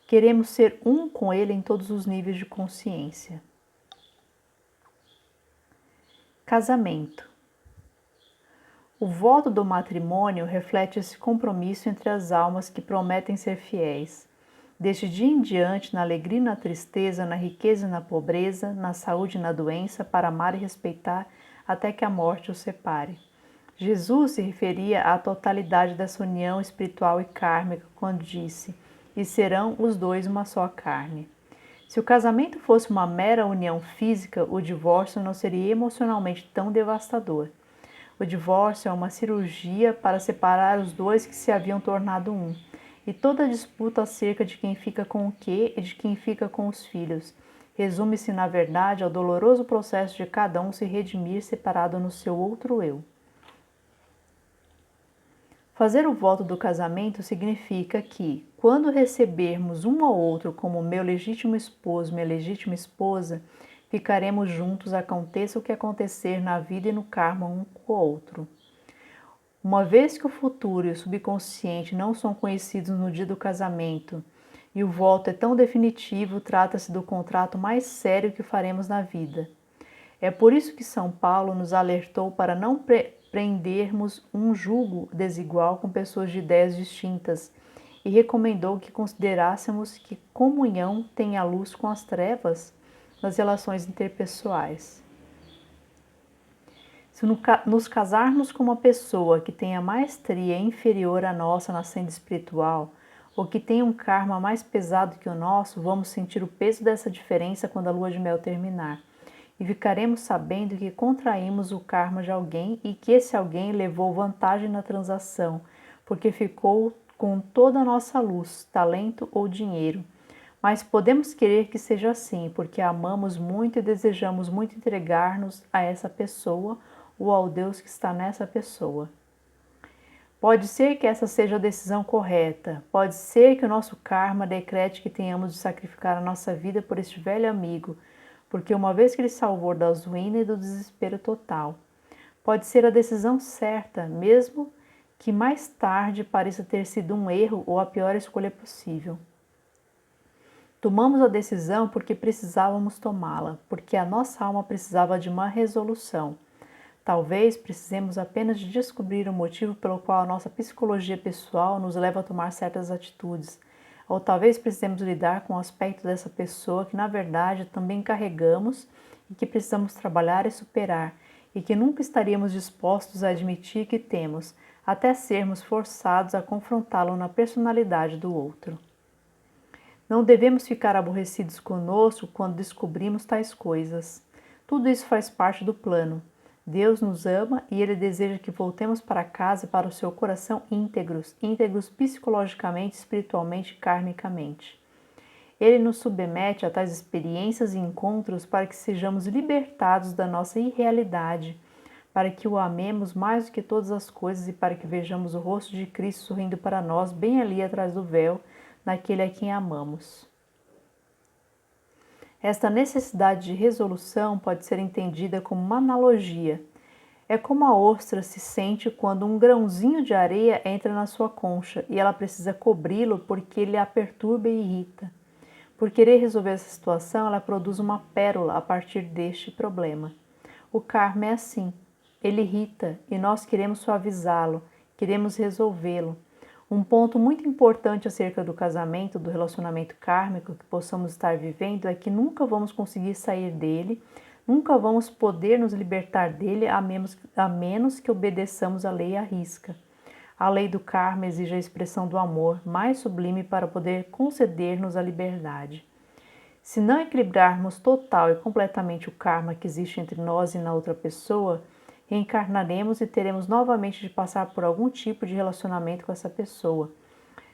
Queremos ser um com ele em todos os níveis de consciência. Casamento. O voto do matrimônio reflete esse compromisso entre as almas que prometem ser fiéis. Deste dia em diante, na alegria e na tristeza, na riqueza e na pobreza, na saúde e na doença, para amar e respeitar até que a morte os separe. Jesus se referia à totalidade dessa união espiritual e kármica quando disse: "E serão os dois uma só carne". Se o casamento fosse uma mera união física, o divórcio não seria emocionalmente tão devastador. O divórcio é uma cirurgia para separar os dois que se haviam tornado um, e toda a disputa acerca de quem fica com o quê e de quem fica com os filhos resume-se, na verdade, ao doloroso processo de cada um se redimir separado no seu outro eu. Fazer o voto do casamento significa que, quando recebermos um ao outro como meu legítimo esposo, minha legítima esposa, ficaremos juntos, aconteça o que acontecer na vida e no karma um com o outro. Uma vez que o futuro e o subconsciente não são conhecidos no dia do casamento e o voto é tão definitivo, trata-se do contrato mais sério que faremos na vida. É por isso que São Paulo nos alertou para não prendermos um jugo desigual com pessoas de ideias distintas e recomendou que considerássemos que comunhão tem a luz com as trevas nas relações interpessoais. Se nos casarmos com uma pessoa que tenha maestria inferior à nossa na senda espiritual, ou que tenha um karma mais pesado que o nosso, vamos sentir o peso dessa diferença quando a lua de mel terminar. E ficaremos sabendo que contraímos o karma de alguém e que esse alguém levou vantagem na transação, porque ficou com toda a nossa luz, talento ou dinheiro. Mas podemos querer que seja assim, porque a amamos muito e desejamos muito entregar-nos a essa pessoa ou ao Deus que está nessa pessoa. Pode ser que essa seja a decisão correta, pode ser que o nosso karma decrete que tenhamos de sacrificar a nossa vida por este velho amigo, porque uma vez que ele salvou da ruína e do desespero total. Pode ser a decisão certa, mesmo que mais tarde pareça ter sido um erro ou a pior escolha possível. Tomamos a decisão porque precisávamos tomá-la, porque a nossa alma precisava de uma resolução. Talvez precisemos apenas de descobrir o motivo pelo qual a nossa psicologia pessoal nos leva a tomar certas atitudes, ou talvez precisemos lidar com o aspecto dessa pessoa que na verdade também carregamos e que precisamos trabalhar e superar, e que nunca estaríamos dispostos a admitir que temos, até sermos forçados a confrontá-lo na personalidade do outro. Não devemos ficar aborrecidos conosco quando descobrimos tais coisas. Tudo isso faz parte do plano. Deus nos ama e Ele deseja que voltemos para casa e para o seu coração íntegros psicologicamente, espiritualmente e karmicamente. Ele nos submete a tais experiências e encontros para que sejamos libertados da nossa irrealidade, para que o amemos mais do que todas as coisas e para que vejamos o rosto de Cristo sorrindo para nós bem ali atrás do véu, naquele a quem amamos. Esta necessidade de resolução pode ser entendida como uma analogia. É como a ostra se sente quando um grãozinho de areia entra na sua concha e ela precisa cobri-lo porque ele a perturba e irrita. Por querer resolver essa situação, ela produz uma pérola a partir deste problema. O karma é assim. Ele irrita e nós queremos suavizá-lo, queremos resolvê-lo. Um ponto muito importante acerca do casamento, do relacionamento kármico que possamos estar vivendo é que nunca vamos conseguir sair dele, nunca vamos poder nos libertar dele a menos que obedeçamos a lei à risca. A lei do karma exige a expressão do amor mais sublime para poder conceder-nos a liberdade. Se não equilibrarmos total e completamente o karma que existe entre nós e na outra pessoa, reencarnaremos e teremos novamente de passar por algum tipo de relacionamento com essa pessoa,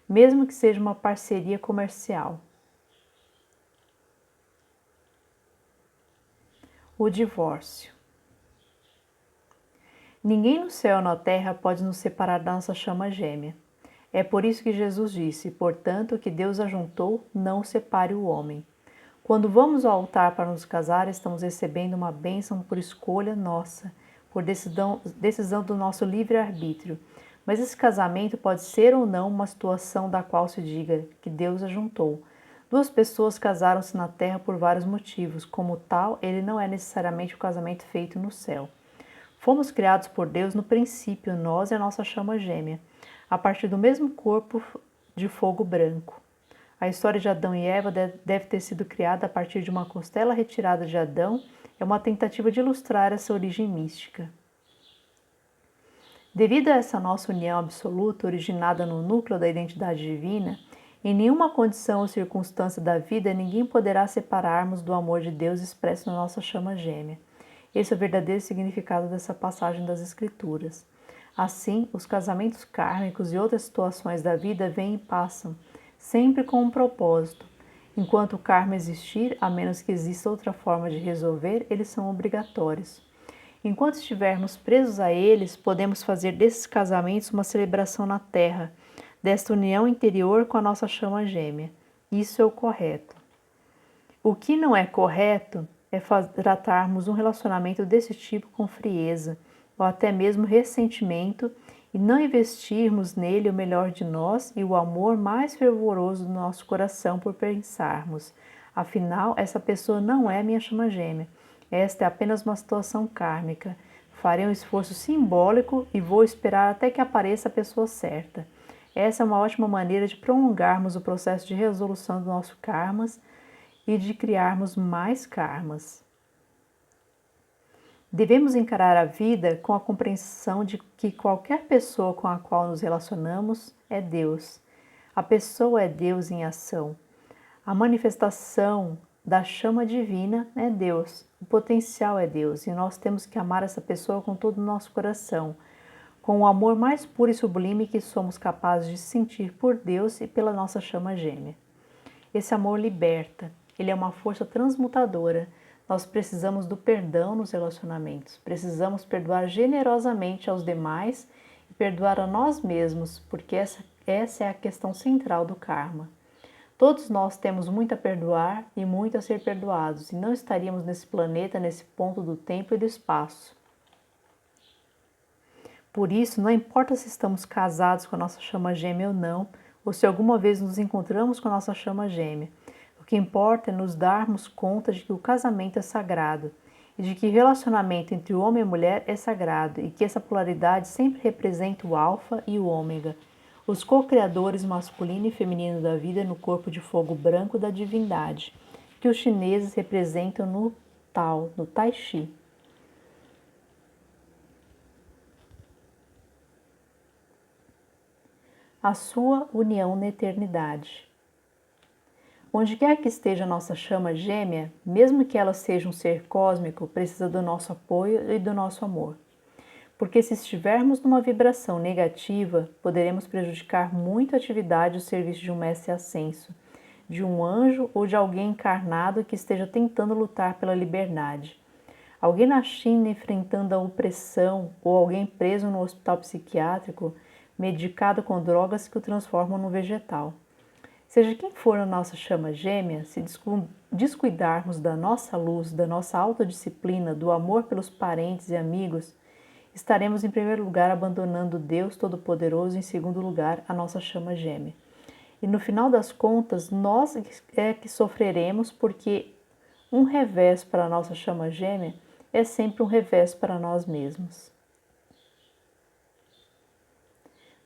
mesmo que seja uma parceria comercial. O divórcio. Ninguém no céu ou na terra pode nos separar da nossa chama gêmea. É por isso que Jesus disse: portanto, o que Deus ajuntou, não separe o homem. Quando vamos ao altar para nos casar, estamos recebendo uma bênção por escolha nossa, por decisão do nosso livre-arbítrio. Mas esse casamento pode ser ou não uma situação da qual se diga que Deus a juntou. Duas pessoas casaram-se na terra por vários motivos. Como tal, ele não é necessariamente o casamento feito no céu. Fomos criados por Deus no princípio, nós e a nossa chama gêmea, a partir do mesmo corpo de fogo branco. A história de Adão e Eva deve ter sido criada a partir de uma costela retirada de Adão. É uma tentativa de ilustrar essa origem mística. Devido a essa nossa união absoluta, originada no núcleo da identidade divina, em nenhuma condição ou circunstância da vida ninguém poderá separar-nos do amor de Deus expresso na nossa chama gêmea. Esse é o verdadeiro significado dessa passagem das Escrituras. Assim, os casamentos kármicos e outras situações da vida vêm e passam, sempre com um propósito. Enquanto o karma existir, a menos que exista outra forma de resolver, eles são obrigatórios. Enquanto estivermos presos a eles, podemos fazer desses casamentos uma celebração na Terra, desta união interior com a nossa chama gêmea. Isso é o correto. O que não é correto é tratarmos um relacionamento desse tipo com frieza, ou até mesmo ressentimento, e não investirmos nele o melhor de nós e o amor mais fervoroso do nosso coração por pensarmos: afinal, essa pessoa não é minha chama gêmea, esta é apenas uma situação kármica. Farei um esforço simbólico e vou esperar até que apareça a pessoa certa. Essa é uma ótima maneira de prolongarmos o processo de resolução do nosso karmas e de criarmos mais karmas. Devemos encarar a vida com a compreensão de que qualquer pessoa com a qual nos relacionamos é Deus. A pessoa é Deus em ação. A manifestação da chama divina é Deus. O potencial é Deus e nós temos que amar essa pessoa com todo o nosso coração, com o amor mais puro e sublime que somos capazes de sentir por Deus e pela nossa chama gêmea. Esse amor liberta, ele é uma força transmutadora. Nós precisamos do perdão nos relacionamentos, precisamos perdoar generosamente aos demais e perdoar a nós mesmos, porque essa é a questão central do karma. Todos nós temos muito a perdoar e muito a ser perdoados, e não estaríamos nesse planeta, nesse ponto do tempo e do espaço. Por isso, não importa se estamos casados com a nossa chama gêmea ou não, ou se alguma vez nos encontramos com a nossa chama gêmea. O que importa é nos darmos conta de que o casamento é sagrado e de que o relacionamento entre o homem e a mulher é sagrado e que essa polaridade sempre representa o alfa e o ômega, os co-criadores masculino e feminino da vida no corpo de fogo branco da divindade, que os chineses representam no Tao, no Tai Chi. A sua união na eternidade. Onde quer que esteja a nossa chama gêmea, mesmo que ela seja um ser cósmico, precisa do nosso apoio e do nosso amor. Porque se estivermos numa vibração negativa, poderemos prejudicar muito a atividade e o serviço de um mestre ascenso, de um anjo ou de alguém encarnado que esteja tentando lutar pela liberdade. Alguém na China enfrentando a opressão ou alguém preso no hospital psiquiátrico, medicado com drogas que o transformam num vegetal. Seja quem for a nossa chama gêmea, se descuidarmos da nossa luz, da nossa autodisciplina, do amor pelos parentes e amigos, estaremos em primeiro lugar abandonando Deus Todo-Poderoso e em segundo lugar a nossa chama gêmea. E no final das contas, nós é que sofreremos porque um revés para a nossa chama gêmea é sempre um revés para nós mesmos.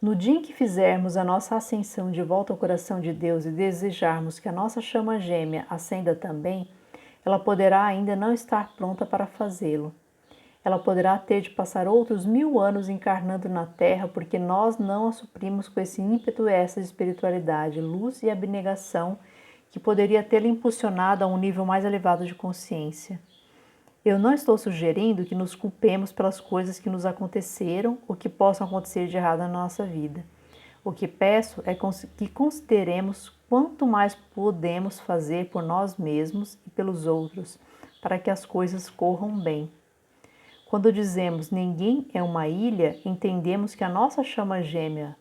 No dia em que fizermos a nossa ascensão de volta ao coração de Deus e desejarmos que a nossa chama gêmea ascenda também, ela poderá ainda não estar pronta para fazê-lo. Ela poderá ter de passar outros 1000 anos encarnando na Terra porque nós não a suprimos com esse ímpeto e essa espiritualidade, luz e abnegação que poderia tê-la impulsionado a um nível mais elevado de consciência. Eu não estou sugerindo que nos culpemos pelas coisas que nos aconteceram ou que possam acontecer de errado na nossa vida. O que peço é que consideremos quanto mais podemos fazer por nós mesmos e pelos outros para que as coisas corram bem. Quando dizemos ninguém é uma ilha, entendemos que a nossa chama gêmea,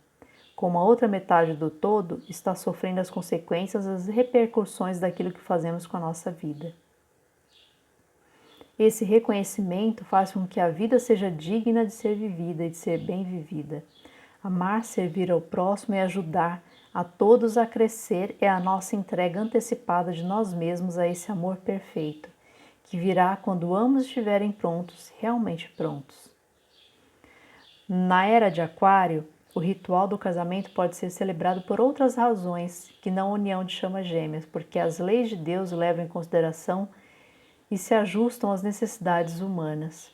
como a outra metade do todo, está sofrendo as consequências, as repercussões daquilo que fazemos com a nossa vida. Esse reconhecimento faz com que a vida seja digna de ser vivida e de ser bem vivida. Amar, servir ao próximo e ajudar a todos a crescer é a nossa entrega antecipada de nós mesmos a esse amor perfeito, que virá quando ambos estiverem prontos, realmente prontos. Na era de Aquário, o ritual do casamento pode ser celebrado por outras razões que não a união de chamas gêmeas, porque as leis de Deus levam em consideração e se ajustam às necessidades humanas.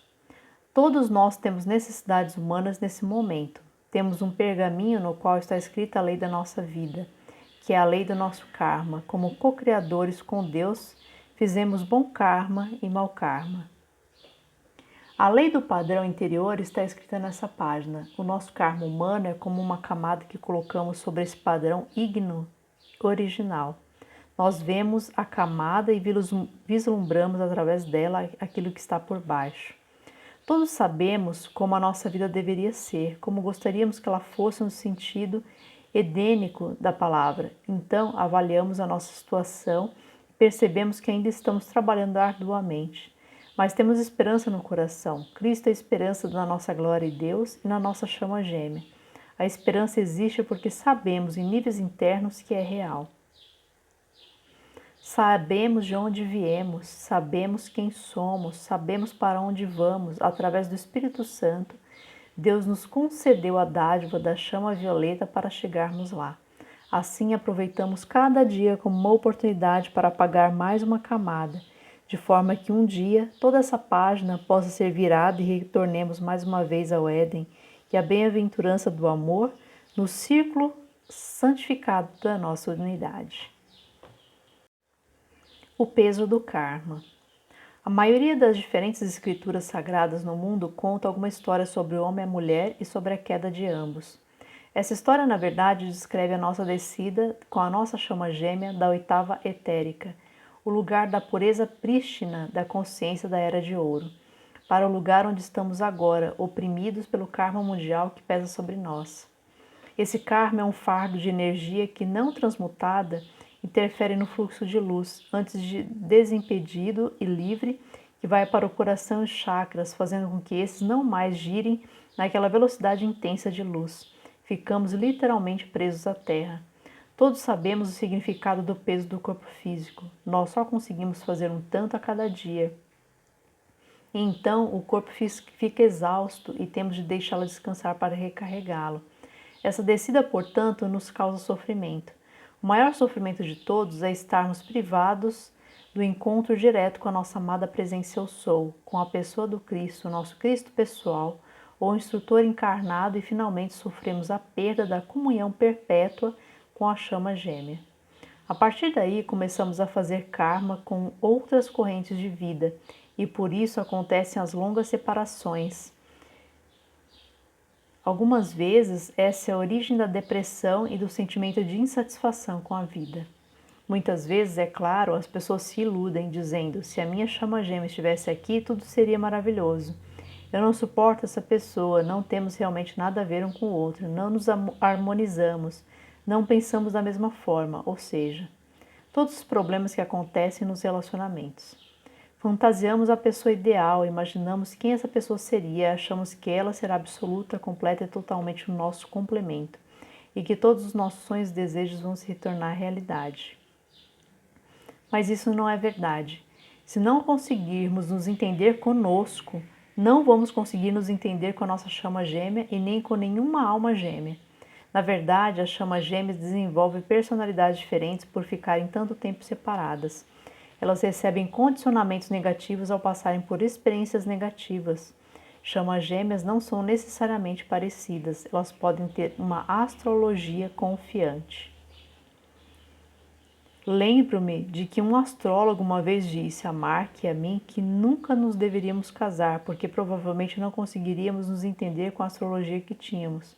Todos nós temos necessidades humanas nesse momento. Temos um pergaminho no qual está escrita a lei da nossa vida, que é a lei do nosso karma. Como co-criadores com Deus, fizemos bom karma e mau karma. A lei do padrão interior está escrita nessa página. O nosso karma humano é como uma camada que colocamos sobre esse padrão ígneo original. Nós vemos a camada e vislumbramos através dela aquilo que está por baixo. Todos sabemos como a nossa vida deveria ser, como gostaríamos que ela fosse no sentido edênico da palavra. Então, avaliamos a nossa situação e percebemos que ainda estamos trabalhando arduamente. Mas temos esperança no coração. Cristo é a esperança da nossa glória em Deus e na nossa chama gêmea. A esperança existe porque sabemos em níveis internos que é real. Sabemos de onde viemos, sabemos quem somos, sabemos para onde vamos, através do Espírito Santo, Deus nos concedeu a dádiva da chama violeta para chegarmos lá. Assim, aproveitamos cada dia como uma oportunidade para apagar mais uma camada, de forma que um dia toda essa página possa ser virada e retornemos mais uma vez ao Éden e à bem-aventurança do amor no círculo santificado da nossa unidade. O peso do karma. A maioria das diferentes escrituras sagradas no mundo conta alguma história sobre o homem e a mulher e sobre a queda de ambos. Essa história, na verdade, descreve a nossa descida com a nossa chama gêmea da oitava etérica, o lugar da pureza prístina da consciência da Era de Ouro, para o lugar onde estamos agora, oprimidos pelo karma mundial que pesa sobre nós. Esse karma é um fardo de energia que, não transmutada, interfere no fluxo de luz, antes de desimpedido e livre, que vai para o coração e chakras, fazendo com que esses não mais girem naquela velocidade intensa de luz. Ficamos literalmente presos à Terra. Todos sabemos o significado do peso do corpo físico. Nós só conseguimos fazer um tanto a cada dia. E então o corpo fica exausto e temos de deixá-lo descansar para recarregá-lo. Essa descida, portanto, nos causa sofrimento. O maior sofrimento de todos é estarmos privados do encontro direto com a nossa amada presença Eu Sou, com a pessoa do Cristo, nosso Cristo pessoal, ou instrutor encarnado, e finalmente sofremos a perda da comunhão perpétua com a chama gêmea. A partir daí, começamos a fazer karma com outras correntes de vida, e por isso acontecem as longas separações. Algumas vezes, essa é a origem da depressão e do sentimento de insatisfação com a vida. Muitas vezes, é claro, as pessoas se iludem dizendo: se a minha chama gêmea estivesse aqui, tudo seria maravilhoso. Eu não suporto essa pessoa, não temos realmente nada a ver um com o outro, não nos harmonizamos, não pensamos da mesma forma, ou seja, todos os problemas que acontecem nos relacionamentos. Fantasiamos a pessoa ideal, imaginamos quem essa pessoa seria, achamos que ela será absoluta, completa e totalmente o nosso complemento, e que todos os nossos sonhos e desejos vão se tornar realidade. Mas isso não é verdade. Se não conseguirmos nos entender conosco, não vamos conseguir nos entender com a nossa chama gêmea e nem com nenhuma alma gêmea. Na verdade, as chamas gêmeas desenvolvem personalidades diferentes por ficarem tanto tempo separadas. Elas recebem condicionamentos negativos ao passarem por experiências negativas. Chamas gêmeas não são necessariamente parecidas, elas podem ter uma astrologia confiante. Lembro-me de que um astrólogo uma vez disse a Mark e a mim que nunca nos deveríamos casar, porque provavelmente não conseguiríamos nos entender com a astrologia que tínhamos.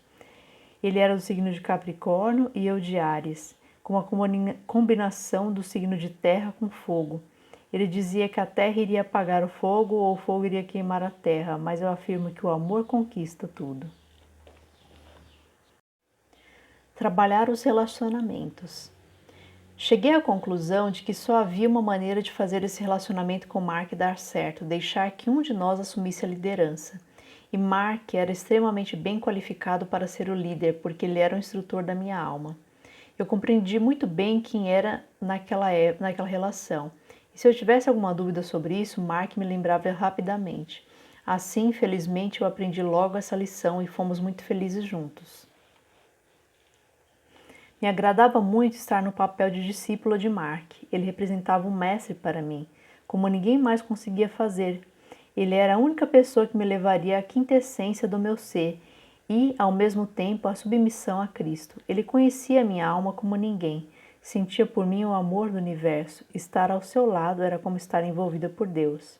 Ele era do signo de Capricórnio e eu de Áries, com uma combinação do signo de terra com fogo. Ele dizia que a terra iria apagar o fogo ou o fogo iria queimar a terra, mas eu afirmo que o amor conquista tudo. Trabalhar os relacionamentos. Cheguei à conclusão de que só havia uma maneira de fazer esse relacionamento com Mark dar certo, deixar que um de nós assumisse a liderança. E Mark era extremamente bem qualificado para ser o líder, porque ele era o instrutor da minha alma. Eu compreendi muito bem quem era naquela relação. E se eu tivesse alguma dúvida sobre isso, Mark me lembrava rapidamente. Assim, felizmente, eu aprendi logo essa lição e fomos muito felizes juntos. Me agradava muito estar no papel de discípula de Mark. Ele representava um mestre para mim, como ninguém mais conseguia fazer. Ele era a única pessoa que me levaria à quintessência do meu ser e, ao mesmo tempo, à submissão a Cristo. Ele conhecia minha alma como ninguém. Sentia por mim o amor do universo. Estar ao seu lado era como estar envolvida por Deus.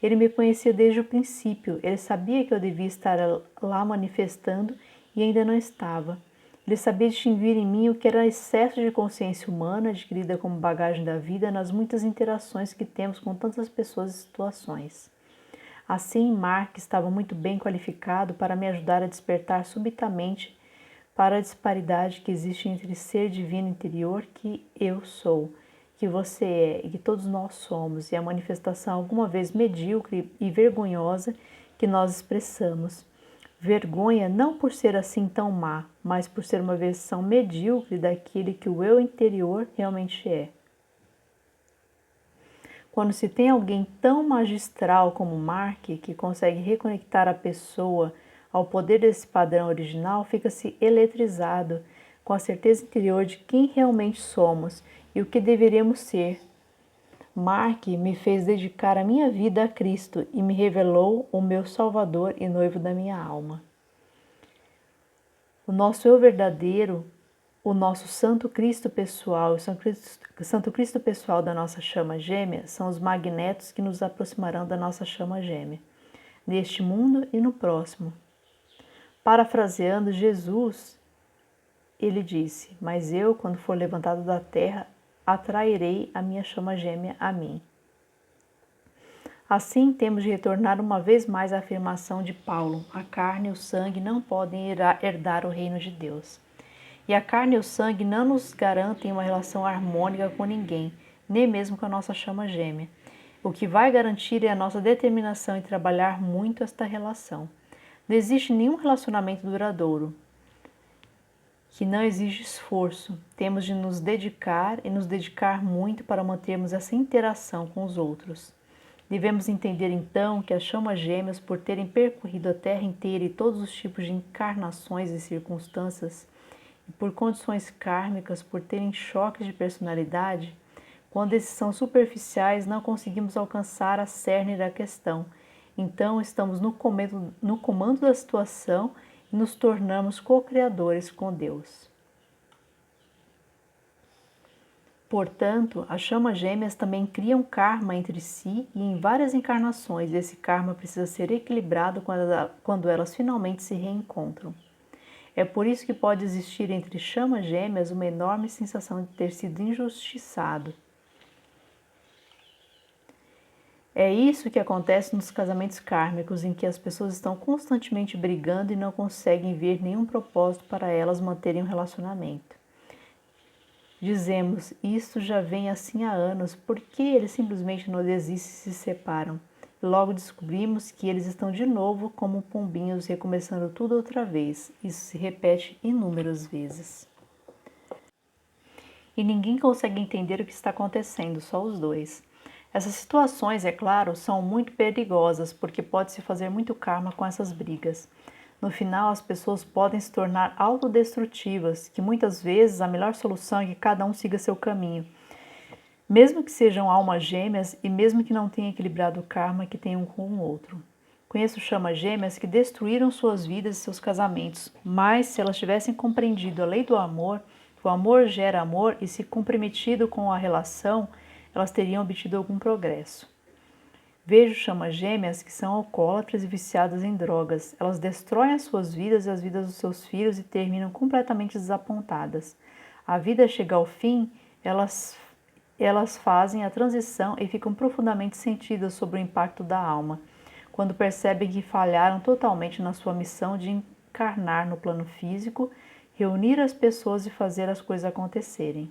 Ele me conhecia desde o princípio. Ele sabia que eu devia estar lá manifestando e ainda não estava. Ele sabia distinguir em mim o que era excesso de consciência humana adquirida como bagagem da vida nas muitas interações que temos com tantas pessoas e situações. Assim, Mark estava muito bem qualificado para me ajudar a despertar subitamente para a disparidade que existe entre ser divino interior que eu sou, que você é e que todos nós somos, e a manifestação alguma vez medíocre e vergonhosa que nós expressamos. Vergonha não por ser assim tão má, mas por ser uma versão medíocre daquele que o eu interior realmente é. Quando se tem alguém tão magistral como Mark, que consegue reconectar a pessoa ao poder desse padrão original, fica-se eletrizado com a certeza interior de quem realmente somos e o que deveríamos ser. Mark me fez dedicar a minha vida a Cristo e me revelou o meu Salvador e noivo da minha alma. O nosso eu verdadeiro, o nosso Santo Cristo pessoal, o Santo Cristo pessoal da nossa chama gêmea são os magnetos que nos aproximarão da nossa chama gêmea, neste mundo e no próximo. Parafraseando Jesus, ele disse: "Mas eu, quando for levantado da terra, atrairei a minha chama gêmea a mim." Assim, temos de retornar uma vez mais à afirmação de Paulo: a carne e o sangue não podem herdar o reino de Deus. E a carne e o sangue não nos garantem uma relação harmônica com ninguém, nem mesmo com a nossa chama gêmea. O que vai garantir é a nossa determinação em trabalhar muito esta relação. Não existe nenhum relacionamento duradouro que não exige esforço. Temos de nos dedicar e nos dedicar muito para mantermos essa interação com os outros. Devemos entender então que as chamas gêmeas, por terem percorrido a Terra inteira e todos os tipos de encarnações e circunstâncias, e por condições kármicas, por terem choques de personalidade, quando esses são superficiais, não conseguimos alcançar a cerne da questão. Então, estamos no comando da situação e nos tornamos co-criadores com Deus. Portanto, as chamas gêmeas também criam karma entre si e em várias encarnações esse karma precisa ser equilibrado quando elas finalmente se reencontram. É por isso que pode existir entre chamas gêmeas uma enorme sensação de ter sido injustiçado. É isso que acontece nos casamentos kármicos, em que as pessoas estão constantemente brigando e não conseguem ver nenhum propósito para elas manterem um relacionamento. Dizemos, isto já vem assim há anos, por que eles simplesmente não desistem e se separam? Logo descobrimos que eles estão de novo como pombinhos recomeçando tudo outra vez. Isso se repete inúmeras vezes. E ninguém consegue entender o que está acontecendo, só os dois. Essas situações, é claro, são muito perigosas, porque pode-se fazer muito karma com essas brigas. No final, as pessoas podem se tornar autodestrutivas, que muitas vezes a melhor solução é que cada um siga seu caminho. Mesmo que sejam almas gêmeas e mesmo que não tenham equilibrado o karma que tem um com o outro. Conheço chamas gêmeas que destruíram suas vidas e seus casamentos, mas se elas tivessem compreendido a lei do amor, que o amor gera amor e se comprometido com a relação, elas teriam obtido algum progresso. Vejo chamas gêmeas que são alcoólatras e viciadas em drogas. Elas destroem as suas vidas e as vidas dos seus filhos e terminam completamente desapontadas. A vida chega ao fim, elas fazem a transição e ficam profundamente sentidas sobre o impacto da alma, quando percebem que falharam totalmente na sua missão de encarnar no plano físico, reunir as pessoas e fazer as coisas acontecerem.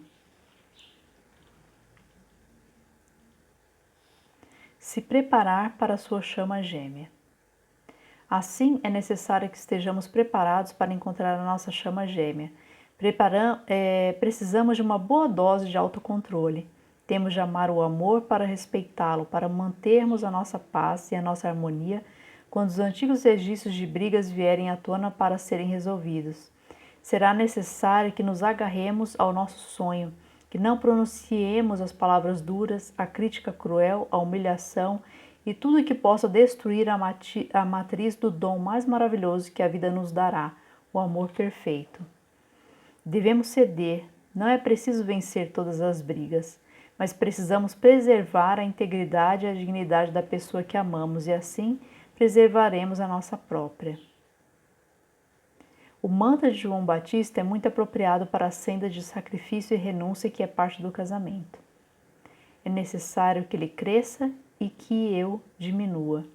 Se preparar para a sua chama gêmea. Assim, é necessário que estejamos preparados para encontrar a nossa chama gêmea. Precisamos de uma boa dose de autocontrole. Temos de amar o amor para respeitá-lo, para mantermos a nossa paz e a nossa harmonia quando os antigos registros de brigas vierem à tona para serem resolvidos. Será necessário que nos agarremos ao nosso sonho, que não pronunciemos as palavras duras, a crítica cruel, a humilhação e tudo que possa destruir a matriz do dom mais maravilhoso que a vida nos dará, o amor perfeito. Devemos ceder, não é preciso vencer todas as brigas, mas precisamos preservar a integridade e a dignidade da pessoa que amamos e assim preservaremos a nossa própria. O mantra de João Batista é muito apropriado para a senda de sacrifício e renúncia que é parte do casamento. É necessário que ele cresça e que eu diminua.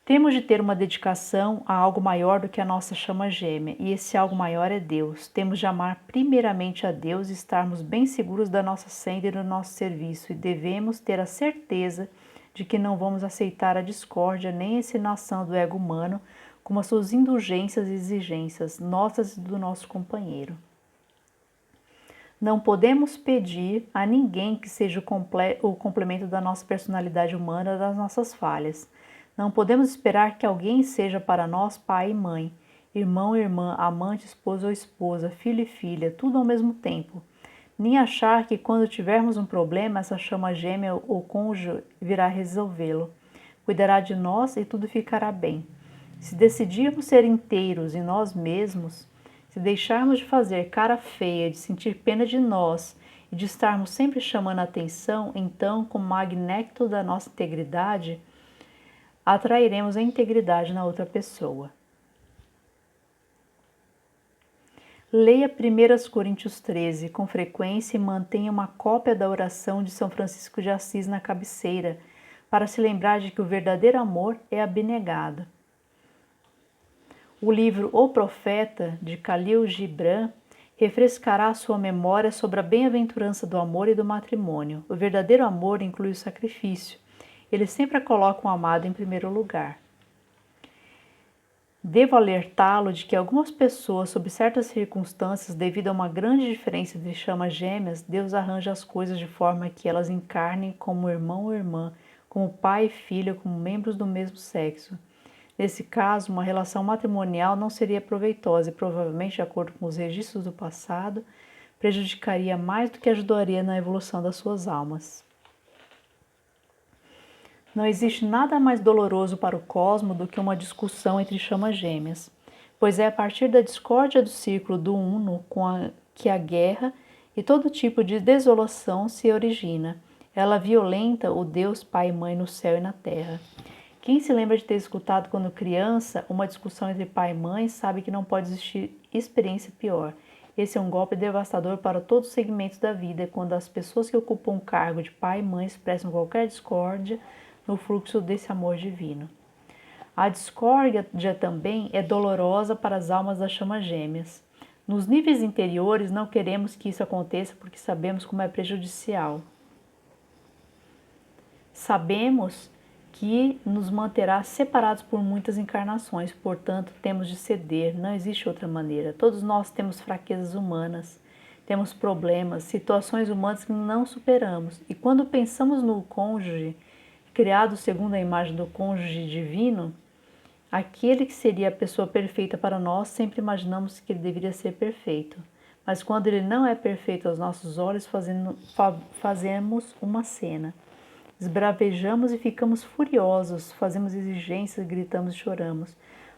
Temos de ter uma dedicação a algo maior do que a nossa chama gêmea, e esse algo maior é Deus. Temos de amar primeiramente a Deus e estarmos bem seguros da nossa senda e do nosso serviço, e devemos ter a certeza de que não vamos aceitar a discórdia nem a encenação do ego humano, como as suas indulgências e exigências, nossas e do nosso companheiro. Não podemos pedir a ninguém que seja o complemento da nossa personalidade humana, das nossas falhas. Não podemos esperar que alguém seja para nós pai e mãe, irmão e irmã, amante, esposo ou esposa, filho e filha, tudo ao mesmo tempo. Nem achar que quando tivermos um problema, essa chama gêmea ou cônjuge virá resolvê-lo. Cuidará de nós e tudo ficará bem. Se decidirmos ser inteiros em nós mesmos, se deixarmos de fazer cara feia, de sentir pena de nós e de estarmos sempre chamando a atenção, então, como magneto da nossa integridade, atrairemos a integridade na outra pessoa. Leia 1 Coríntios 13 com frequência e mantenha uma cópia da oração de São Francisco de Assis na cabeceira, para se lembrar de que o verdadeiro amor é abnegado. O livro O Profeta, de Khalil Gibran, refrescará a sua memória sobre a bem-aventurança do amor e do matrimônio. O verdadeiro amor inclui o sacrifício. Ele sempre coloca o amado em primeiro lugar. Devo alertá-lo de que algumas pessoas, sob certas circunstâncias, devido a uma grande diferença entre chamas gêmeas, Deus arranja as coisas de forma que elas encarnem como irmão ou irmã, como pai e filha, como membros do mesmo sexo. Nesse caso, uma relação matrimonial não seria proveitosa e, provavelmente, de acordo com os registros do passado, prejudicaria mais do que ajudaria na evolução das suas almas. Não existe nada mais doloroso para o cosmo do que uma discussão entre chamas gêmeas, pois é a partir da discórdia do círculo do uno que a guerra e todo tipo de desolação se origina. Ela violenta o Deus Pai e Mãe no céu e na terra. Quem se lembra de ter escutado quando criança uma discussão entre pai e mãe sabe que não pode existir experiência pior. Esse é um golpe devastador para todos os segmentos da vida, quando as pessoas que ocupam o cargo de pai e mãe expressam qualquer discórdia no fluxo desse amor divino. A discórdia também é dolorosa para as almas das chamas gêmeas. Nos níveis interiores não queremos que isso aconteça porque sabemos como é prejudicial. Sabemos que nos manterá separados por muitas encarnações, portanto, temos de ceder, não existe outra maneira. Todos nós temos fraquezas humanas, temos problemas, situações humanas que não superamos, e quando pensamos no cônjuge, criado segundo a imagem do cônjuge divino, aquele que seria a pessoa perfeita para nós, sempre imaginamos que ele deveria ser perfeito. Mas quando ele não é perfeito aos nossos olhos, fazemos uma cena. Esbravejamos e ficamos furiosos, fazemos exigências, gritamos e choramos.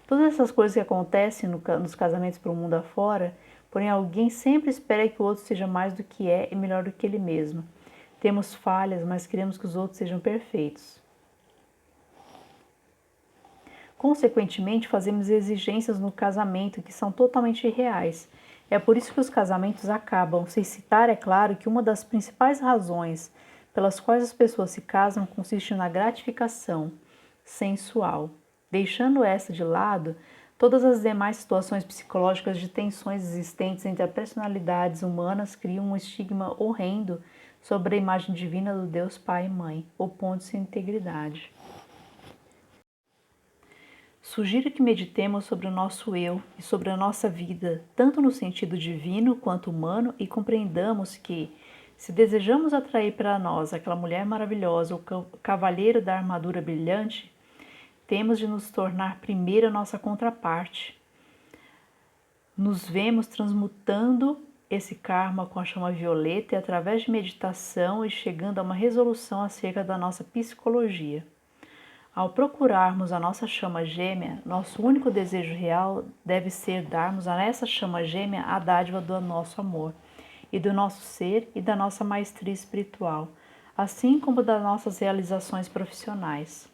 Todas essas coisas que acontecem nos casamentos para o mundo afora, porém alguém sempre espera que o outro seja mais do que é e melhor do que ele mesmo. Temos falhas, mas queremos que os outros sejam perfeitos. Consequentemente, fazemos exigências no casamento que são totalmente irreais. É por isso que os casamentos acabam, sem citar, é claro, que uma das principais razões pelas quais as pessoas se casam consiste na gratificação sensual. Deixando essa de lado, todas as demais situações psicológicas de tensões existentes entre as personalidades humanas criam um estigma horrendo sobre a imagem divina do Deus Pai e Mãe, opondo-se à integridade. Sugiro que meditemos sobre o nosso eu e sobre a nossa vida, tanto no sentido divino quanto humano, e compreendamos que, se desejamos atrair para nós aquela mulher maravilhosa ou cavalheiro da armadura brilhante, temos de nos tornar primeiro a nossa contraparte. Nos vemos transmutando esse karma com a chama violeta e através de meditação e chegando a uma resolução acerca da nossa psicologia. Ao procurarmos a nossa chama gêmea, nosso único desejo real deve ser darmos a essa chama gêmea a dádiva do nosso amor, e do nosso ser e da nossa maestria espiritual, assim como das nossas realizações profissionais.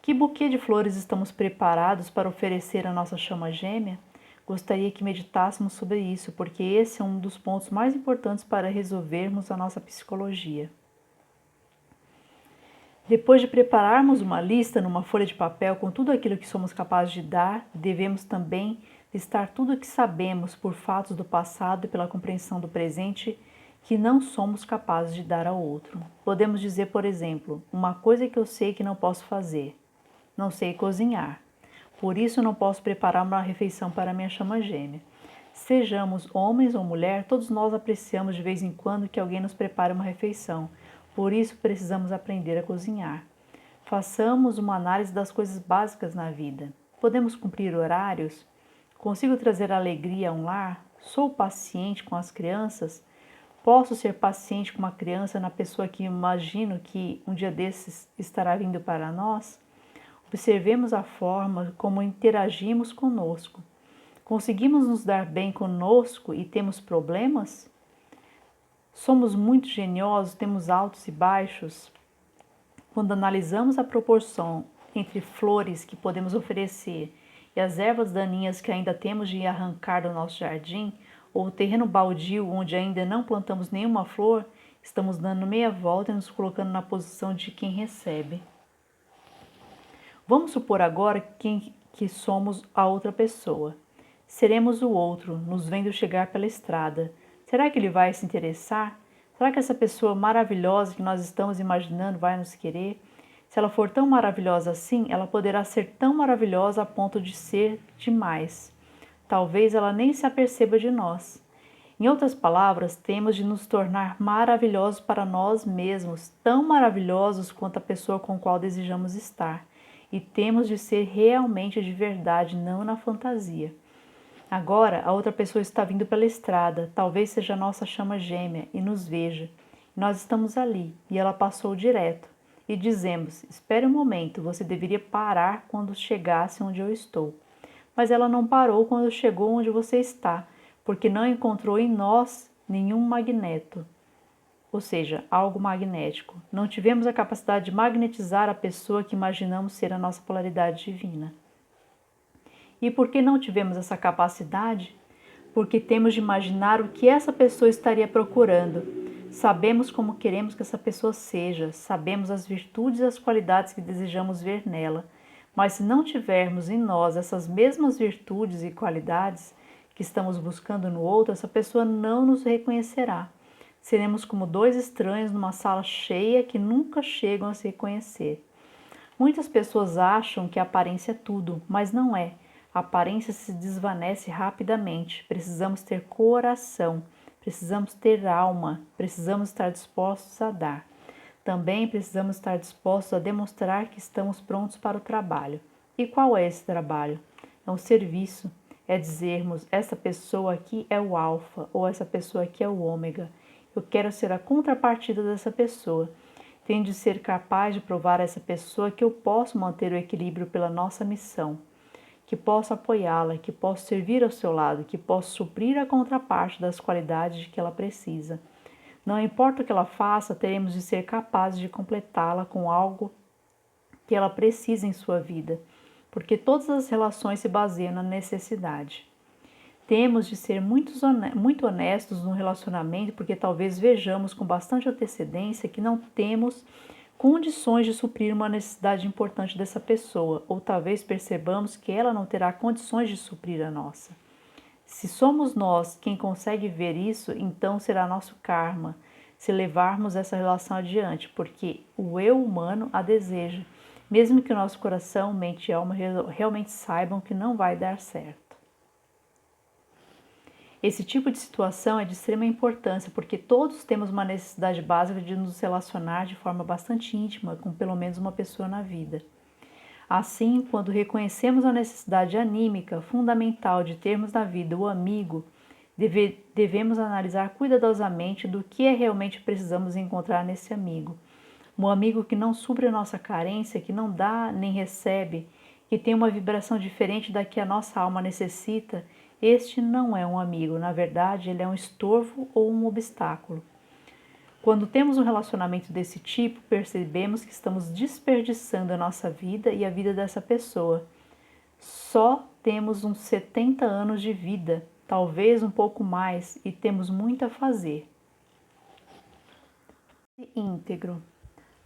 Que buquê de flores estamos preparados para oferecer à nossa chama gêmea? Gostaria que meditássemos sobre isso, porque esse é um dos pontos mais importantes para resolvermos a nossa psicologia. Depois de prepararmos uma lista numa folha de papel com tudo aquilo que somos capazes de dar, devemos também listar tudo o que sabemos por fatos do passado e pela compreensão do presente que não somos capazes de dar ao outro. Podemos dizer, por exemplo, uma coisa que eu sei que não posso fazer. Não sei cozinhar. Por isso não posso preparar uma refeição para minha chama gêmea. Sejamos homens ou mulher, todos nós apreciamos de vez em quando que alguém nos prepare uma refeição. Por isso precisamos aprender a cozinhar. Façamos uma análise das coisas básicas na vida. Podemos cumprir horários? Consigo trazer alegria a um lar? Sou paciente com as crianças? Posso ser paciente com uma criança na pessoa que imagino que um dia desses estará vindo para nós? Observemos a forma como interagimos conosco. Conseguimos nos dar bem conosco e temos problemas? Somos muito geniosos, temos altos e baixos? Quando analisamos a proporção entre flores que podemos oferecer e as ervas daninhas que ainda temos de arrancar do nosso jardim, ou o terreno baldio onde ainda não plantamos nenhuma flor, estamos dando meia volta e nos colocando na posição de quem recebe. Vamos supor agora que somos a outra pessoa. Seremos o outro, nos vendo chegar pela estrada. Será que ele vai se interessar? Será que essa pessoa maravilhosa que nós estamos imaginando vai nos querer? Se ela for tão maravilhosa assim, ela poderá ser tão maravilhosa a ponto de ser demais. Talvez ela nem se aperceba de nós. Em outras palavras, temos de nos tornar maravilhosos para nós mesmos, tão maravilhosos quanto a pessoa com a qual desejamos estar. E temos de ser realmente de verdade, não na fantasia. Agora, a outra pessoa está vindo pela estrada, talvez seja a nossa chama gêmea, e nos veja. Nós estamos ali, e ela passou direto. E dizemos, espere um momento, você deveria parar quando chegasse onde eu estou. Mas ela não parou quando chegou onde você está, porque não encontrou em nós nenhum magneto, ou seja, algo magnético. Não tivemos a capacidade de magnetizar a pessoa que imaginamos ser a nossa polaridade divina. E por que não tivemos essa capacidade? Porque temos de imaginar o que essa pessoa estaria procurando. Sabemos como queremos que essa pessoa seja, sabemos as virtudes e as qualidades que desejamos ver nela. Mas se não tivermos em nós essas mesmas virtudes e qualidades que estamos buscando no outro, essa pessoa não nos reconhecerá. Seremos como dois estranhos numa sala cheia que nunca chegam a se reconhecer. Muitas pessoas acham que a aparência é tudo, mas não é. A aparência se desvanece rapidamente. Precisamos ter coração, precisamos ter alma, precisamos estar dispostos a dar. Também precisamos estar dispostos a demonstrar que estamos prontos para o trabalho. E qual é esse trabalho? É um serviço. É dizermos, essa pessoa aqui é o alfa, ou essa pessoa aqui é o ômega. Eu quero ser a contrapartida dessa pessoa. Tenho de ser capaz de provar a essa pessoa que eu posso manter o equilíbrio pela nossa missão, que posso apoiá-la, que posso servir ao seu lado, que posso suprir a contraparte das qualidades de que ela precisa. Não importa o que ela faça, teremos de ser capazes de completá-la com algo que ela precisa em sua vida, porque todas as relações se baseiam na necessidade. Temos de ser muito honestos no relacionamento, porque talvez vejamos com bastante antecedência que não temos condições de suprir uma necessidade importante dessa pessoa, ou talvez percebamos que ela não terá condições de suprir a nossa. Se somos nós quem consegue ver isso, então será nosso karma se levarmos essa relação adiante, porque o eu humano a deseja, mesmo que o nosso coração, mente e alma realmente saibam que não vai dar certo. Esse tipo de situação é de extrema importância, porque todos temos uma necessidade básica de nos relacionar de forma bastante íntima com pelo menos uma pessoa na vida. Assim, quando reconhecemos a necessidade anímica fundamental de termos na vida o amigo, devemos analisar cuidadosamente do que realmente precisamos encontrar nesse amigo. Um amigo que não supre a nossa carência, que não dá nem recebe, que tem uma vibração diferente da que a nossa alma necessita, este não é um amigo, na verdade, ele é um estorvo ou um obstáculo. Quando temos um relacionamento desse tipo, percebemos que estamos desperdiçando a nossa vida e a vida dessa pessoa. Só temos uns 70 anos de vida, talvez um pouco mais, e temos muito a fazer. Íntegro.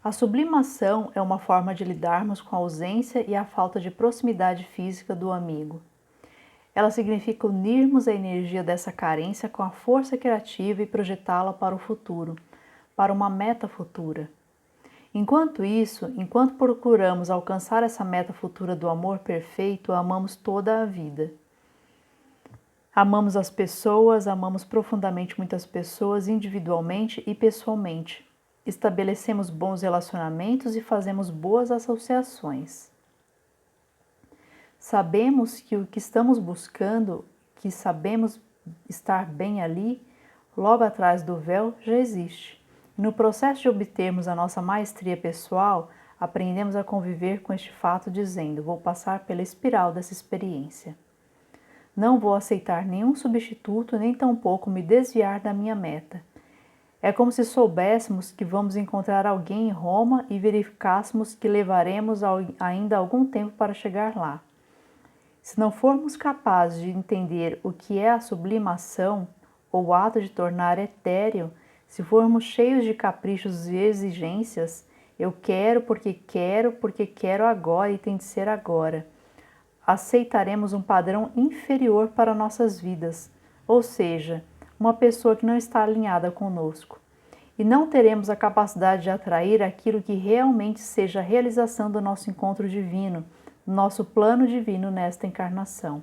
A sublimação é uma forma de lidarmos com a ausência e a falta de proximidade física do amigo. Ela significa unirmos a energia dessa carência com a força criativa e projetá-la para o futuro, para uma meta futura. Enquanto procuramos alcançar essa meta futura do amor perfeito, amamos toda a vida. Amamos as pessoas, amamos profundamente muitas pessoas individualmente e pessoalmente. estabelecemos bons relacionamentos e fazemos boas associações. Sabemos que o que estamos buscando, que sabemos estar bem ali, logo atrás do véu, já existe. No processo de obtermos a nossa maestria pessoal, aprendemos a conviver com este fato dizendo: vou passar pela espiral dessa experiência. Não vou aceitar nenhum substituto, nem tampouco me desviar da minha meta. É como se soubéssemos que vamos encontrar alguém em Roma e verificássemos que levaremos ainda algum tempo para chegar lá. Se não formos capazes de entender o que é a sublimação, ou o ato de tornar etéreo, se formos cheios de caprichos e exigências, eu quero porque quero agora e tem de ser agora, aceitaremos um padrão inferior para nossas vidas, ou seja, uma pessoa que não está alinhada conosco. E não teremos a capacidade de atrair aquilo que realmente seja a realização do nosso encontro divino, do nosso plano divino nesta encarnação.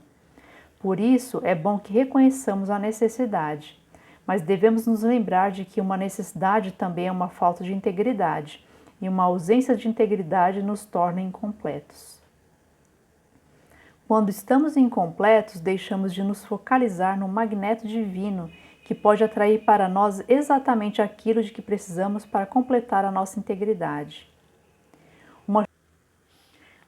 Por isso, é bom que reconheçamos a necessidade, mas devemos nos lembrar de que uma necessidade também é uma falta de integridade, e uma ausência de integridade nos torna incompletos. Quando estamos incompletos, deixamos de nos focalizar no magneto divino, que pode atrair para nós exatamente aquilo de que precisamos para completar a nossa integridade.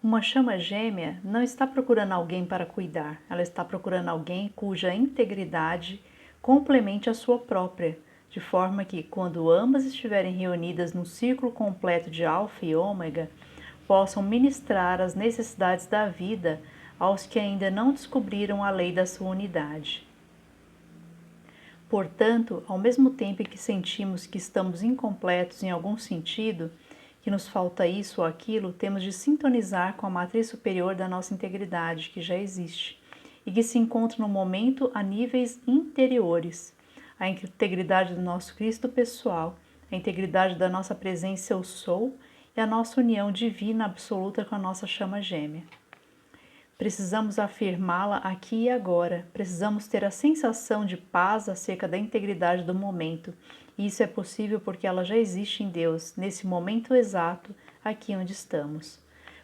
Uma chama gêmea não está procurando alguém para cuidar, ela está procurando alguém cuja integridade complemente a sua própria, de forma que, quando ambas estiverem reunidas num círculo completo de alfa e ômega, possam ministrar as necessidades da vida aos que ainda não descobriram a lei da sua unidade. Portanto, ao mesmo tempo em que sentimos que estamos incompletos em algum sentido, que nos falta isso ou aquilo, temos de sintonizar com a matriz superior da nossa integridade, que já existe, e que se encontra no momento a níveis interiores, a integridade do nosso Cristo pessoal, a integridade da nossa presença Eu Sou e a nossa união divina absoluta com a nossa chama gêmea. Precisamos afirmá-la aqui e agora. Precisamos ter a sensação de paz acerca da integridade do momento. E isso é possível porque ela já existe em Deus, nesse momento exato, aqui onde estamos.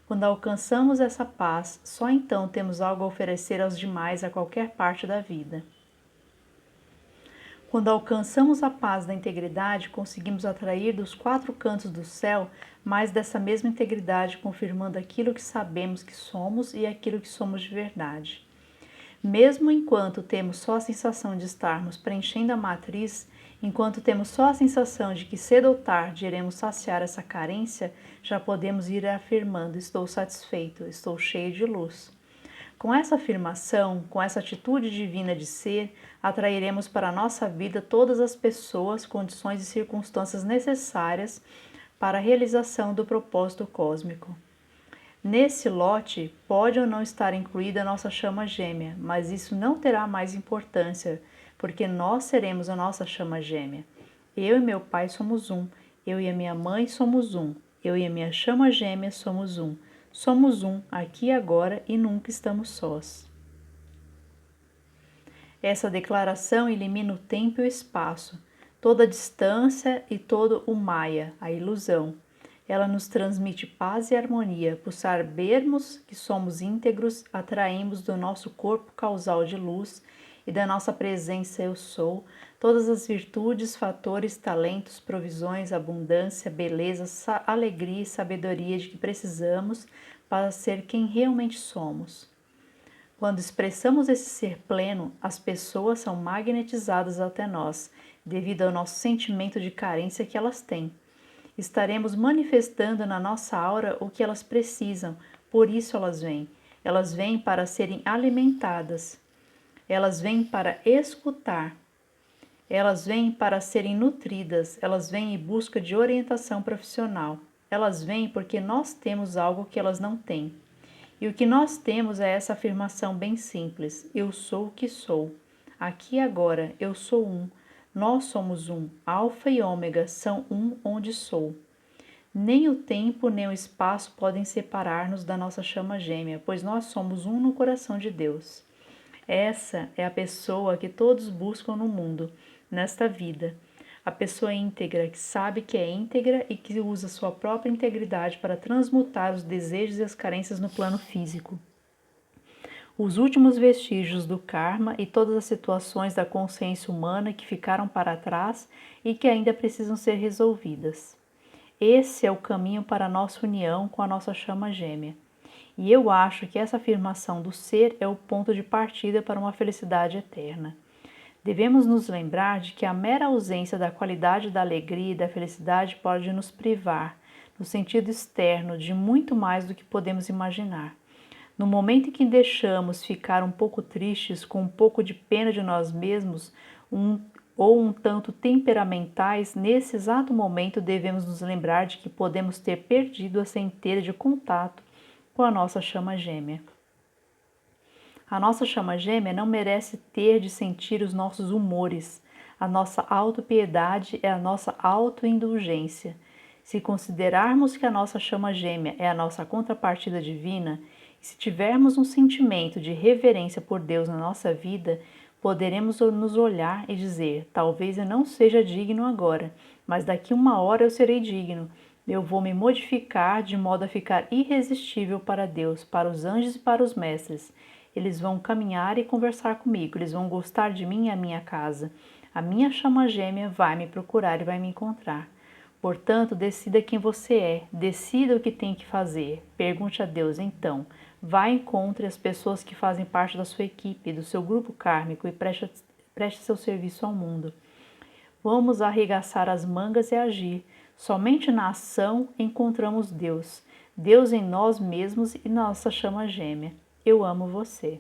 Quando alcançamos essa paz, só então temos algo a oferecer aos demais a qualquer parte da vida. Quando alcançamos a paz da integridade, conseguimos atrair dos quatro cantos do céu mais dessa mesma integridade, confirmando aquilo que sabemos que somos e aquilo que somos de verdade. Mesmo enquanto temos só a sensação de estarmos preenchendo a matriz, enquanto temos só a sensação de que cedo ou tarde iremos saciar essa carência, já podemos ir afirmando: estou satisfeito, estou cheio de luz. Com essa afirmação, com essa atitude divina de ser, atrairemos para a nossa vida todas as pessoas, condições e circunstâncias necessárias para a realização do propósito cósmico. Nesse lote, pode ou não estar incluída a nossa chama gêmea, mas isso não terá mais importância, porque nós seremos a nossa chama gêmea. Eu e meu pai somos um, eu e a minha mãe somos um, eu e a minha chama gêmea somos um. Somos um, aqui e agora, e nunca estamos sós. Essa declaração elimina o tempo e o espaço, toda a distância e todo o Maya, a ilusão. Ela nos transmite paz e harmonia, por sabermos que somos íntegros, atraímos do nosso corpo causal de luz e da nossa presença Eu Sou todas as virtudes, fatores, talentos, provisões, abundância, beleza, alegria e sabedoria de que precisamos para ser quem realmente somos. Quando expressamos esse ser pleno, as pessoas são magnetizadas até nós, devido ao nosso sentimento de carência que elas têm. Estaremos manifestando na nossa aura o que elas precisam, por isso elas vêm. Elas vêm para serem alimentadas. Elas vêm para escutar. Elas vêm para serem nutridas. Elas vêm em busca de orientação profissional. Elas vêm porque nós temos algo que elas não têm. E o que nós temos é essa afirmação bem simples: eu sou o que sou. Aqui e agora, eu sou um. Nós somos um. Alfa e ômega são um onde sou. Nem o tempo nem o espaço podem separar-nos da nossa chama gêmea, pois nós somos um no coração de Deus. Essa é a pessoa que todos buscam no mundo, nesta vida. A pessoa íntegra que sabe que é íntegra e que usa sua própria integridade para transmutar os desejos e as carências no plano físico. Os últimos vestígios do karma e todas as situações da consciência humana que ficaram para trás e que ainda precisam ser resolvidas. Esse é o caminho para a nossa união com a nossa chama gêmea. E eu acho que essa afirmação do ser é o ponto de partida para uma felicidade eterna. Devemos nos lembrar de que a mera ausência da qualidade da alegria e da felicidade pode nos privar, no sentido externo, de muito mais do que podemos imaginar. No momento em que deixamos ficar um pouco tristes, com um pouco de pena de nós mesmos, ou um tanto temperamentais, nesse exato momento devemos nos lembrar de que podemos ter perdido a centelha de contato com a nossa chama gêmea. A nossa chama gêmea não merece ter de sentir os nossos humores. A nossa autopiedade é a nossa autoindulgência. Se considerarmos que a nossa chama gêmea é a nossa contrapartida divina, e se tivermos um sentimento de reverência por Deus na nossa vida, poderemos nos olhar e dizer: talvez eu não seja digno agora, mas daqui uma hora eu serei digno. Eu vou me modificar de modo a ficar irresistível para Deus, para os anjos e para os mestres. Eles vão caminhar e conversar comigo, eles vão gostar de mim e a minha casa. A minha chama gêmea vai me procurar e vai me encontrar. Portanto, decida quem você é, decida o que tem que fazer. Pergunte a Deus então. Vá e encontre as pessoas que fazem parte da sua equipe, do seu grupo kármico e preste seu serviço ao mundo. Vamos arregaçar as mangas e agir. Somente na ação encontramos Deus. Deus em nós mesmos e nossa chama gêmea. Eu amo você.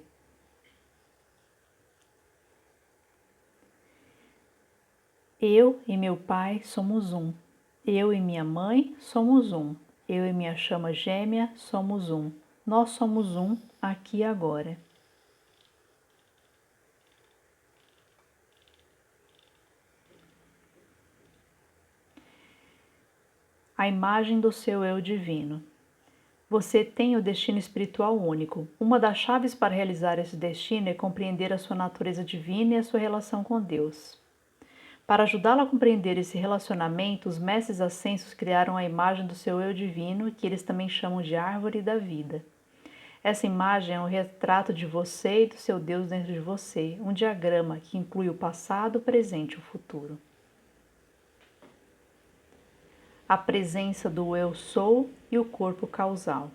Eu e meu pai somos um. Eu e minha mãe somos um. Eu e minha chama gêmea somos um. Nós somos um aqui e agora. A imagem do seu eu divino. Você tem o destino espiritual único. Uma das chaves para realizar esse destino é compreender a sua natureza divina e a sua relação com Deus. Para ajudá-lo a compreender esse relacionamento, os mestres ascensos criaram a imagem do seu eu divino, que eles também chamam de árvore da vida. Essa imagem é um retrato de você e do seu Deus dentro de você, um diagrama que inclui o passado, o presente e o futuro. A presença do eu sou e o corpo causal.